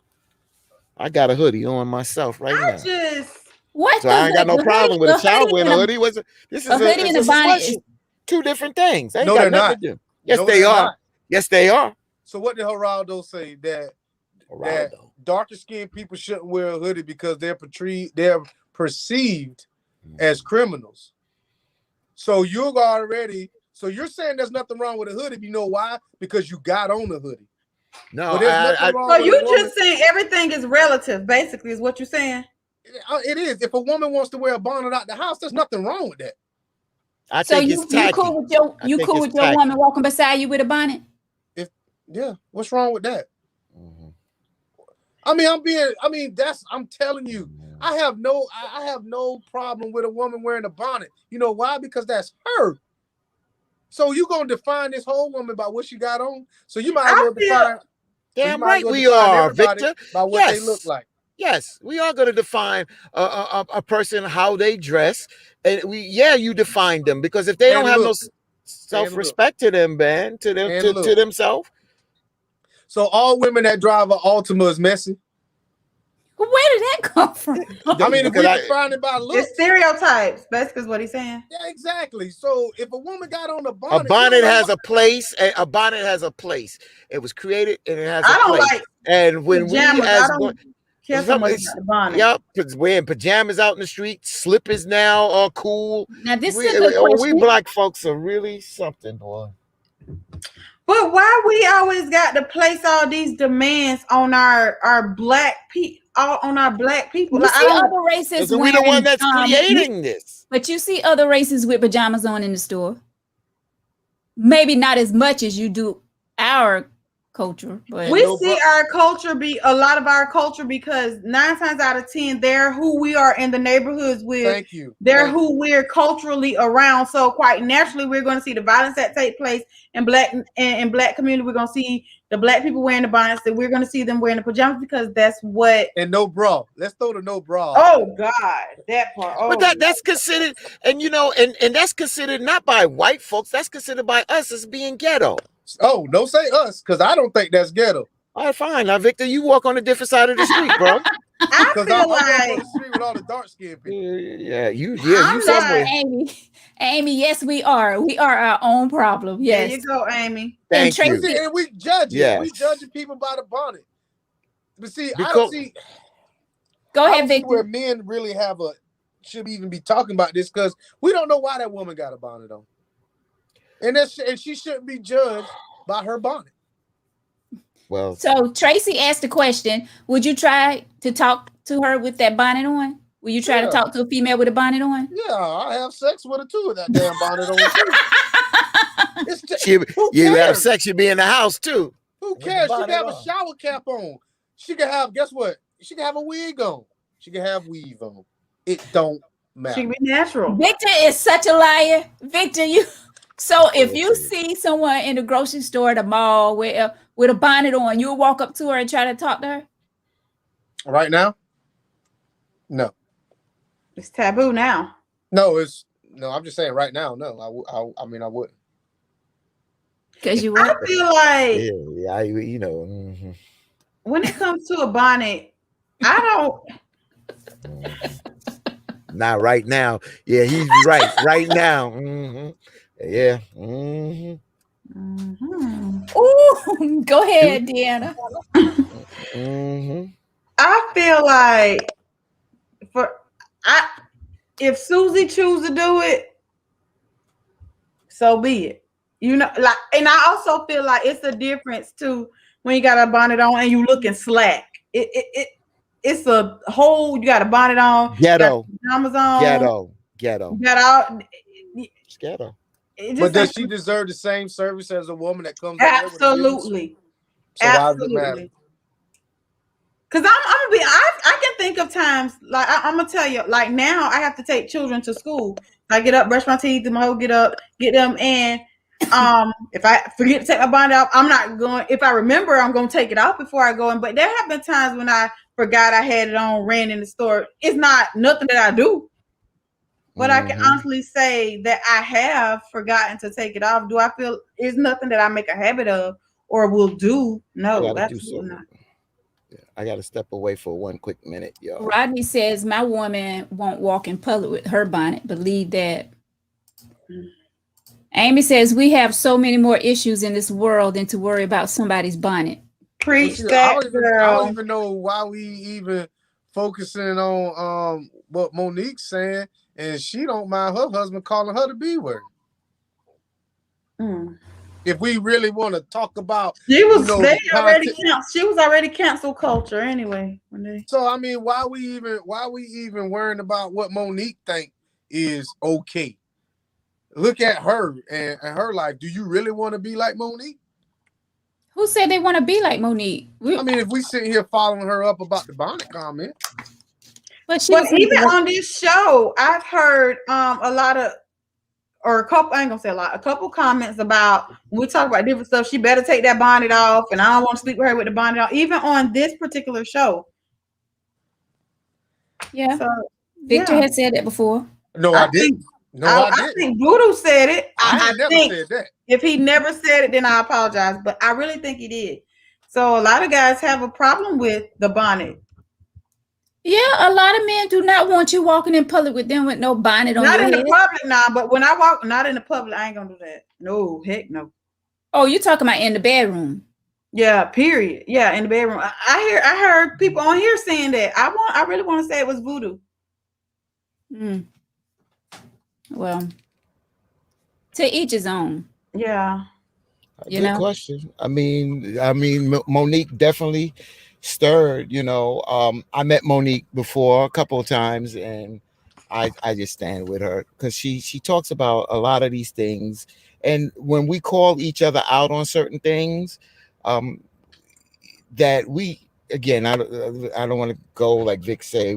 I got a hoodie on myself right I now. just What So I ain't got no problem with a child wearing a hoodie. hoodie. This is a hoodie and a bonnet is- two different things. They ain't No, got they're nothing not. to do. Yes, No, they they're are. not. Yes, they are. So what did Geraldo say that Geraldo. darker skinned people shouldn't wear a hoodie because they're perceived as criminals? So you're saying there's nothing wrong with a hoodie. You know why? Because you got on a hoodie. No, But there's nothing wrong so with you a woman. just saying everything is relative, basically, is what you're saying. It is. If a woman wants to wear a bonnet out the house, there's nothing wrong with that. I So think you it's tacky. cool with your I think it's tacky. woman walking beside you with a bonnet? Yeah. What's wrong with that? Mhm. I'm telling you, I have no problem with a woman wearing a bonnet. You know why? Because that's her. So you gonna define this whole woman by what she got on? So you might as well define. Damn you might as right well we define are, everybody Victor. by what Yes. they look like. Yes, we are going to define a person how they dress, and you define them because if they And don't have no look. self-respect to them, man, to them And to look. themselves. So all women that drive an Altima is messy. Where did that come from? I mean, if we Because I- define it by look, It's stereotypes, basically, is what he's saying. yeah, exactly. So if a woman got on a A bonnet, bonnet you know has what? a place. A bonnet has a place. It was created and it has I a don't place. like And when pajamas. we I as don't care so much about the bonnet. yep, wearing pajamas out in the street, slippers now are cool. Now this We, is a good we question. black folks are really something, boy. But why we always got to place all these demands on our black people, on our black people? You Like, I see don't- other races Because we wearing, the one that's you- creating this. but you see other races with pajamas on in the store. Maybe not as much as you do our culture, but we No, see bro. our culture be a lot of our culture because 9 times out of 10, they're who we are in the neighborhoods with. Thank you. They're Thank you. who we're culturally around. So quite naturally, we're going to see the violence that take place in black community. We're going to see the black people wearing the bonnets, that we're going to see them wearing the pajamas because that's what. And no bra. Let's throw the no bra. Oh God, that part. Oh, But that's considered, and and that's considered not by white folks. That's considered by us as being ghetto. Oh, don't say us, because I don't think that's ghetto. All right, fine. Now, Victor, you walk on a different side of the street, bro. I Because feel I'm on like the street with all the dark skinned people. you I'm somewhere. not- Amy, yes, we are. We are our own problem. there Yes. you go, Amy. And Thank you. Tracy- And we judge it. Yes. We judging people by the bonnet. But see, I Because- don't see. Go I ahead, don't see where Victor. men really should even be talking about this, because we don't know why that woman got a bonnet on, and she shouldn't be judged by her bonnet. Well, So Tracy asked the question: would you try to talk to her with that bonnet on? Will you try to Yeah. talk to a female with a bonnet on? Yeah, I have sex with her too with that damn bonnet on. Too. It's just, you who have cares? sex, you be in the house too. Who the cares? She can bonnet have a on. shower cap on. She can have, guess what? She can have a wig on. She can have weave on. It don't matter. She can be natural. Victor is such a liar. Victor, you. So if you Yes, see someone in the grocery store, the mall, with a bonnet on, you'll walk up to her and try to talk to her. Right now? No. It's taboo now. No, I'm just saying right now, no. I mean, I wouldn't. Because you I would. feel like Yeah, mhm. when it comes to a bonnet, I don't. Not right now. Yeah, he's right. Right now. Mhm. Yeah. Mhm. Ooh, go ahead, Deanna. Mhm. I feel like if Susie choose to do it, so be it. And I also feel like it's a difference too when you got a bonnet on and you looking slack. It's a whole. You got a bonnet on, Ghetto. pajamas on, Ghetto. You got all. It's ghetto. It just But does ain't- she deserve the same service as a woman that comes in there with a business? Absolutely. So why does it matter? Absolutely. Cause I'm gonna be. I can think of times like I'm gonna tell you. Like now, I have to take children to school. I get up, brush my teeth, do my whole get up, get them, and if I forget to take my bonnet off, I'm not going. If I remember, I'm gonna take it off before I go in. But there have been times when I forgot I had it on, ran in the store. It's not nothing that I do, but I can Mhm. honestly say that I have forgotten to take it off. Do I feel it's nothing that I make a habit of or will do? I No, gotta do absolutely something. not. Yeah, I gotta step away for one quick minute, yo. Rodney says my woman won't walk in public with her bonnet. Believe that. Amy says we have so many more issues in this world than to worry about somebody's bonnet. Preach I that, don't girl. even know why we even focusing on what Monique's saying, and she don't mind her husband calling her the B word. Mm. If we really want to talk about, She was the already content- canceled. She was already cancel culture anyway. So I mean, why we even worrying about what Monique think is okay? Look at her and her life. Do you really want to be like Monique? Who said they want to be like Monique? I mean, if we sit here following her up about the bonnet comment, But she But was even on this show, I've heard a lot of, or a couple. I ain't gonna say a lot. A couple comments about when we talk about different stuff. She better take that bonnet off, and I don't want to sleep with her with the bonnet off. Even on this particular show. yeah. So Victor yeah. had said that before. no, I didn't. No, I I didn't. think Voodoo said it. I I ain't never think said that. if he never said it, then I apologize. But I really think he did. So a lot of guys have a problem with the bonnet. Yeah, a lot of men do not want you walking in public with them with no bonnet on Not your in head. the public now, but when I walk, not in the public, I ain't gonna do that. No, heck no. Oh, you're talking about in the bedroom. Yeah, period. Yeah, in the bedroom. I heard people on here saying that. I really want to say it was Voodoo. Mm. Well, to each his own. Yeah. You Good know? question. I mean, Monique definitely stirred. I met Monique before a couple of times, and I just stand with her because she talks about a lot of these things. And when we call each other out on certain things, that we, again, I don't want to go like Vic say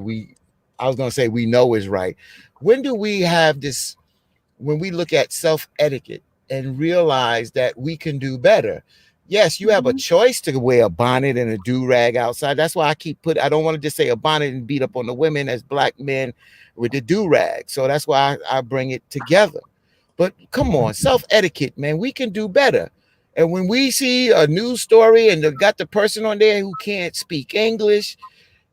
I was going to say we know is right. When do we have this? When we look at self etiquette and realize that we can do better, Yes, you have a choice to wear a bonnet and a do-rag outside. That's why I don't want to just say a bonnet and beat up on the women as black men with the do-rag. So that's why I bring it together. But come on, self-etiquette, man, we can do better. And when we see a news story and they got the person on there who can't speak English,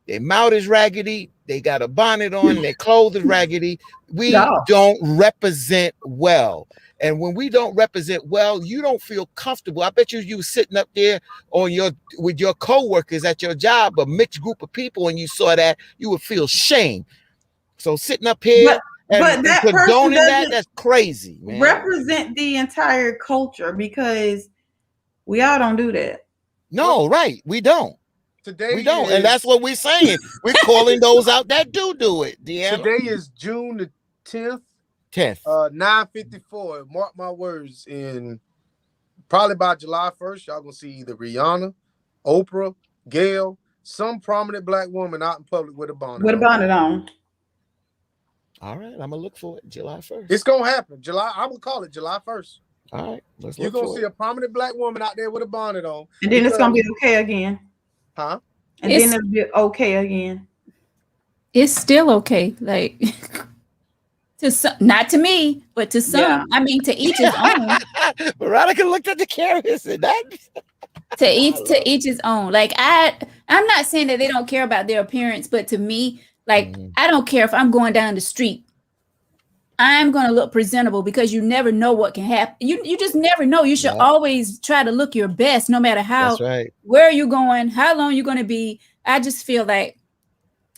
their mouth is raggedy, they got a bonnet on, their clothes is raggedy, we don't represent well. And when we don't represent well, you don't feel comfortable. I bet you sitting up there with your co-workers at your job, a mixed group of people, and you saw that, you would feel shame. So sitting up here and that condoning that's crazy, man. Represent the entire culture, because we all don't do that. No, right. We don't. Today we don't. And that's what we're saying. We're calling those out that do it. Deanna. Today is June the 10th. 9:54. Mark my words, in probably by July 1st, y'all gonna see either Rihanna, Oprah, Gail, some prominent black woman out in public with a bonnet. With a bonnet on. All right, I'm gonna look for it July 1st. It's gonna happen. I'm gonna call it July 1st. All right, you're gonna see a prominent black woman out there with a bonnet on. And then it's gonna be okay again. Huh? And then it'll be okay again. It's still okay. Like to some, not to me, but to some. Yeah. I mean, to each his own. Veronica looked at the camera and said that. to each his own. Like I'm not saying that they don't care about their appearance, but to me, like I don't care if I'm going down the street. I'm going to look presentable, because you never know what can happen. You just never know. You should always try to look your best, no matter how. That's right. Where are you going? How long you're going to be? I just feel like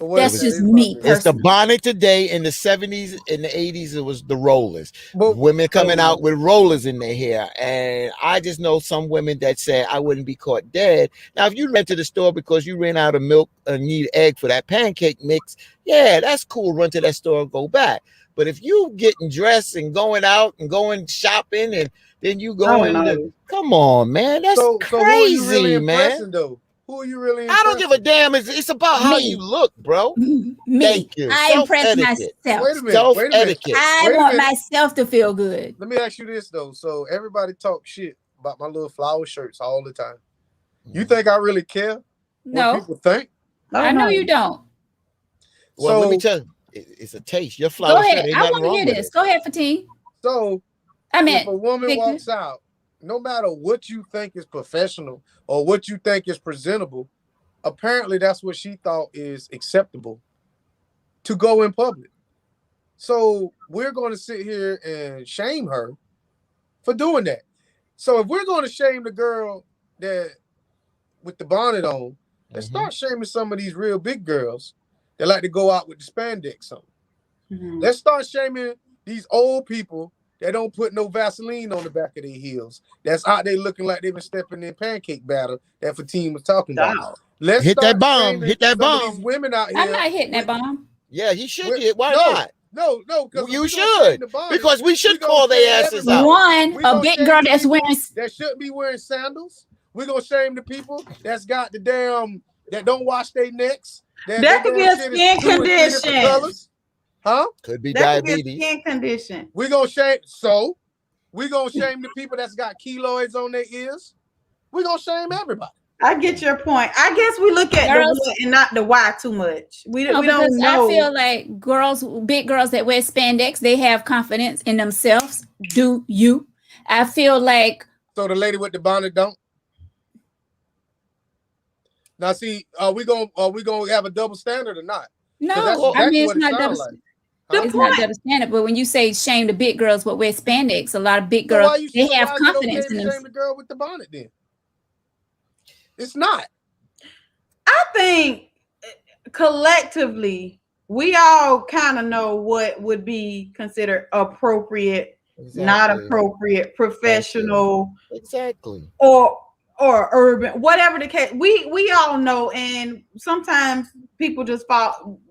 that's just me. It's the bonnet today. In the 70s, in the 80s, it was the rollers. Women coming out with rollers in their hair. And I just know some women that said I wouldn't be caught dead. Now, if you went to the store because you ran out of milk and need egg for that pancake mix, yeah, that's cool. Run to that store and go back. But if you getting dressed and going out and going shopping and then you going, come on, man, that's crazy, who are you really man. Though? Who are you really impressing? I don't give a damn. It's about how you look, bro. Me. Thank you. I impress myself. Wait a minute. I want myself to feel good. Let me ask you this though. So everybody talk shit about my little flower shirts all the time. You think I really care? No. What people think? I know you don't. Well, let me tell you. It's a taste. Your flower. Go ahead. I want to hear this. Go ahead, Fatine. So, if a woman walks out, no matter what you think is professional or what you think is presentable, apparently that's what she thought is acceptable to go in public. So we're going to sit here and shame her for doing that. So if we're going to shame the girl that with the bonnet on, let's start shaming some of these real big girls. They like to go out with the spandex on. Let's start shaming these old people that don't put no Vaseline on the back of their heels. That's out there looking like they've been stepping in pancake batter that Fatine was talking about. Let's hit that bomb. Hit that bomb. These women out here. I'm not hitting that bomb. Yeah, you should get. Why not? No. You should. Because we should call their asses out. A big girl that's wearing. That shouldn't be wearing sandals. We're going to shame the people that's got the damn, that don't wash their necks. That could be a skin condition. Huh? Could be diabetes. Skin condition. We're gonna shame the people that's got keloids on their ears. We're gonna shame everybody. I get your point. I guess we look at the what and not the why too much. We don't know. I feel like big girls that wear spandex, they have confidence in themselves. Do you? I feel like. So the lady with the bonnet don't. Now, see, are we gonna have a double standard or not? No, I mean it's not double. It's not double standard. But when you say shame the big girls but wear spandex, a lot of big girls they have confidence in themselves. Shame the girl with the bonnet, then it's not. I think collectively we all kind of know what would be considered appropriate, not appropriate, professional, exactly, or urban, whatever the case. We all know, and sometimes people just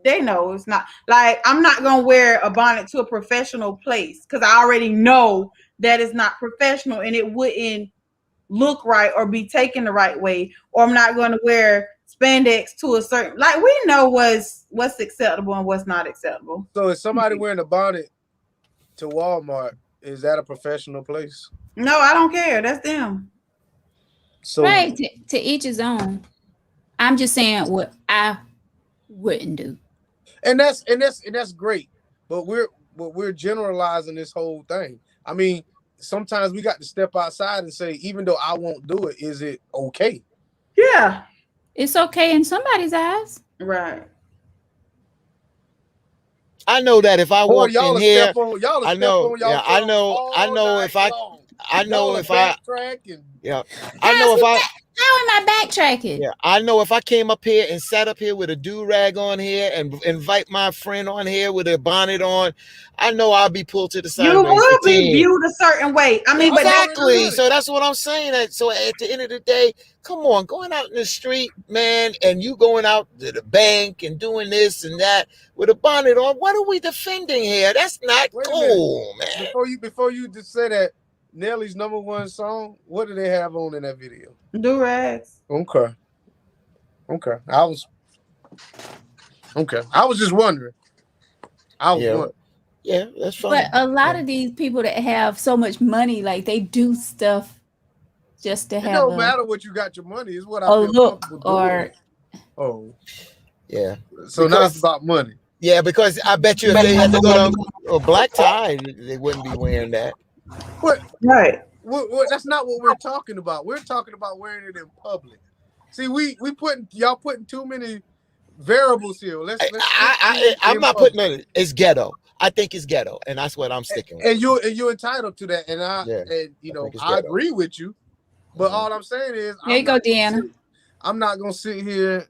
they know it's not like I'm not gonna wear a bonnet to a professional place because I already know that it's not professional and it wouldn't look right or be taken the right way. Or I'm not going to wear spandex to a certain, like we know what's acceptable and what's not acceptable. So if somebody wearing a bonnet to Walmart, is that a professional place? No, I don't care. That's them. So Right. To each his own. I'm just saying what I wouldn't do. and that's great. But we're generalizing this whole thing. I mean, sometimes we got to step outside and say, even though I won't do it, is it okay? Yeah. It's okay in somebody's eyes. Right. I know that if I Or walked y'all in will here, step on y'all will I step know, on y'all yeah, I toes know, I all know night if I, long. I know Y'all if will I, backtrack and yeah, I know if I, How am I backtracking? yeah, I know if I came up here and sat up here with a do-rag on here and invite my friend on here with a bonnet on, I know I'll be pulled to the side. You and raised will to be 10. viewed a certain way. I mean, but Exactly. So that's what I'm saying. So at the end of the day, come on, going out in the street, man, and you going out to the bank and doing this and that with a bonnet on. What are we defending here? That's not Wait a cool, man. before you just say that, Nelly's #1 song, what do they have on in that video? do-rags. Okay. I was just wondering. Yeah, that's fine. But a lot of these people that have so much money, like they do stuff just to It have don't a matter what you got your money. It's what I a feel look comfortable or doing. Oh, Yeah. so now Because- it's about money. Yeah, because I bet you if they had to go to a black tie, they wouldn't be wearing that. What? Right. That's not what we're talking about. We're talking about wearing it in public. See, y'all putting too many variables here. I'm not putting it. It's ghetto. I think it's ghetto, and that's what I'm sticking with. And you're entitled to that, and I agree with you. But all I'm saying is, there you go, Deanna. I'm not gonna sit here.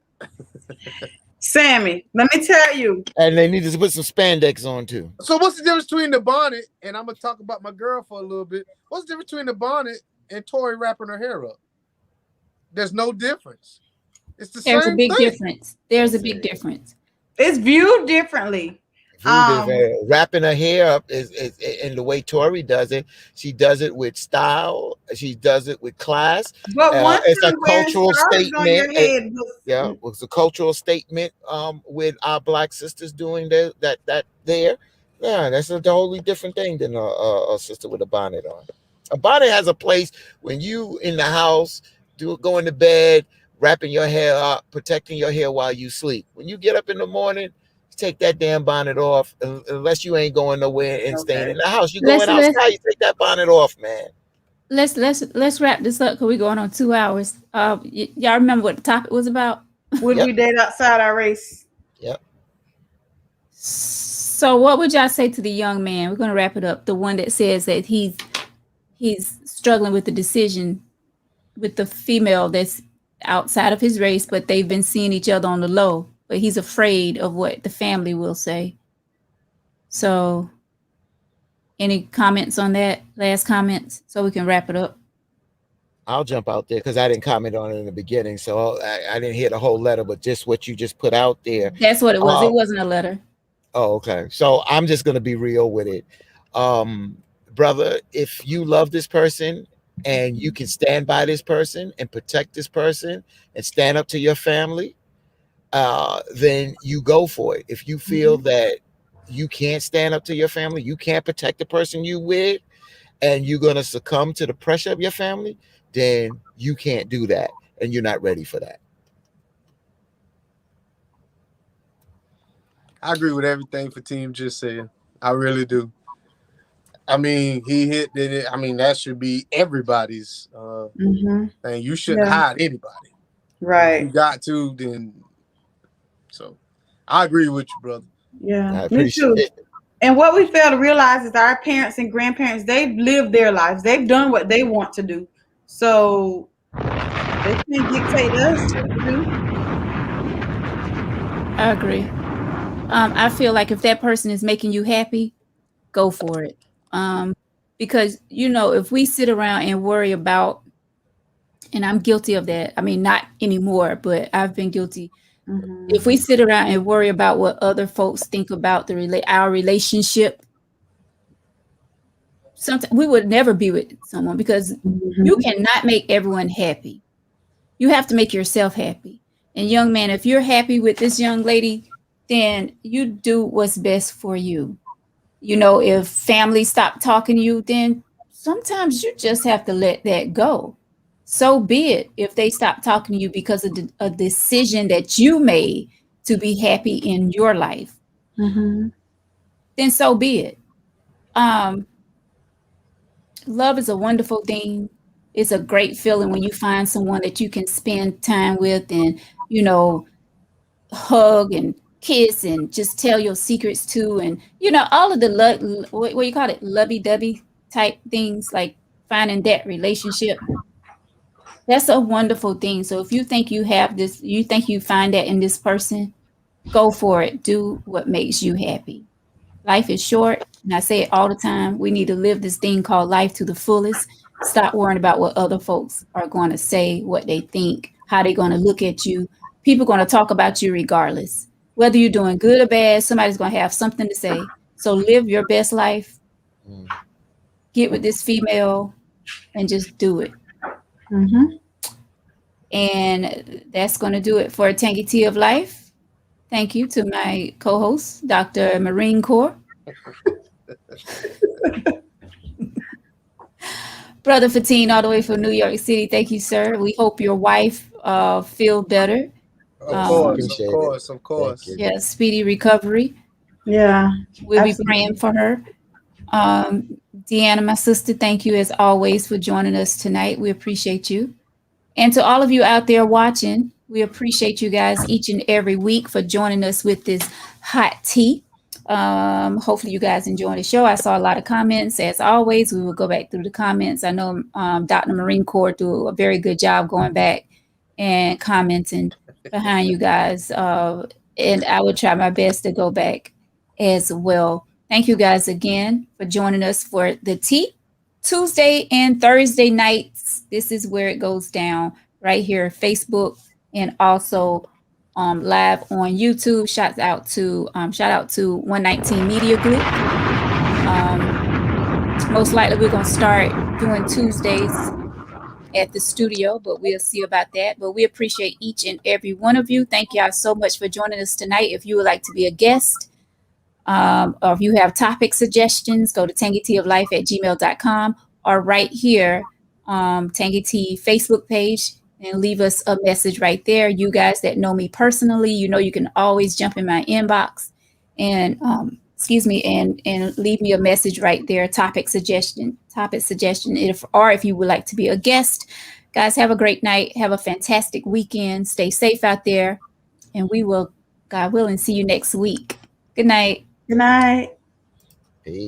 Sammy, let me tell you. And they need to put some spandex on too. So what's the difference between the bonnet, and I'm gonna talk about my girl for a little bit. What's the difference between the bonnet and Tori wrapping her hair up? There's no difference. It's the There's same a big thing. difference. There's a big difference. It's viewed differently. Wrapping her hair up is in the way Tori does it. She does it with style. She does it with class. But once it's a you wear cultural stars on your statement. head, It's a cultural statement. With our black sisters doing that there. Yeah, that's a totally different thing than a sister with a bonnet on. A bonnet has a place when you in the house going to bed, wrapping your hair up, protecting your hair while you sleep. When you get up in the morning, take that damn bonnet off, unless you ain't going nowhere and staying in the house. You going outside, you take that bonnet off, man. Let's wrap this up because we're going on 2 hours. Y'all remember what the topic was about? Would we date outside our race? Yep. So what would y'all say to the young man? We're going to wrap it up. The one that says that he's struggling with the decision with the female that's outside of his race, but they've been seeing each other on the low, but he's afraid of what the family will say. So any comments on that? Last comments so we can wrap it up. I'll jump out there because I didn't comment on it in the beginning. So I didn't hear the whole letter, but just what you just put out there. That's what it was. It wasn't a letter. Oh, okay. So I'm just going to be real with it. Brother, if you love this person and you can stand by this person and protect this person and stand up to your family, then you go for it. If you feel that you can't stand up to your family, you can't protect the person you with, and you're going to succumb to the pressure of your family, then you can't do that. And you're not ready for that. I agree with everything Fatim just said. I really do. I mean, he hit it. I mean, that should be everybody's thing. You shouldn't hide anybody. Right. If you got to, then. So I agree with you, brother. Yeah, me too. And what we fail to realize is our parents and grandparents, they've lived their lives. They've done what they want to do. So they can't dictate us what to do. I agree. I feel like if that person is making you happy, go for it. Because, if we sit around and worry about, and I'm guilty of that. I mean, not anymore, but I've been guilty. If we sit around and worry about what other folks think about our relationship, sometimes we would never be with someone because you cannot make everyone happy. You have to make yourself happy. And young man, if you're happy with this young lady, then you do what's best for you. If family stop talking to you, then sometimes you just have to let that go. So be it. If they stop talking to you because of a decision that you made to be happy in your life, then so be it. Love is a wonderful thing. It's a great feeling when you find someone that you can spend time with and, you know, hug and kiss and just tell your secrets to, and, you know, all of the what you call it, lovey-dovey type things, like finding that relationship. That's a wonderful thing. So if you think you have this, you think you find that in this person, go for it. Do what makes you happy. Life is short, and I say it all the time. We need to live this thing called life to the fullest. Stop worrying about what other folks are going to say, what they think, how they're going to look at you. People are going to talk about you regardless. Whether you're doing good or bad, somebody's going to have something to say. So live your best life. Get with this female and just do it. And that's going to do it for Tangy Tea of Life. Thank you to my co-host, Dr. Marine Corps. Brother Fatine, all the way from New York City. Thank you, sir. We hope your wife feel better. Of course. Yeah, speedy recovery. Yeah. We'll be praying for her. Deanna, my sister, thank you as always for joining us tonight. We appreciate you. And to all of you out there watching, we appreciate you guys each and every week for joining us with this hot tea. Hopefully you guys enjoyed the show. I saw a lot of comments. As always, we will go back through the comments. I know Dr. Marine Corps do a very good job going back and commenting behind you guys. And I will try my best to go back as well. Thank you guys again for joining us for the tea. Tuesday and Thursday nights, this is where it goes down, right here, Facebook, and also live on YouTube. Shout out to 119 Media Group. Most likely we're gonna start doing Tuesdays at the studio, but we'll see about that. But we appreciate each and every one of you. Thank y'all so much for joining us tonight. If you would like to be a guest, or if you have topic suggestions, go to tangyteaoflife@gmail.com or right here, Tangy Tea Facebook page, and leave us a message right there. You guys that know me personally, you know you can always jump in my inbox and and leave me a message right there, topic suggestion. If you would like to be a guest. Guys, have a great night. Have a fantastic weekend. Stay safe out there, and we will, God willing, see you next week. Good night. Good night.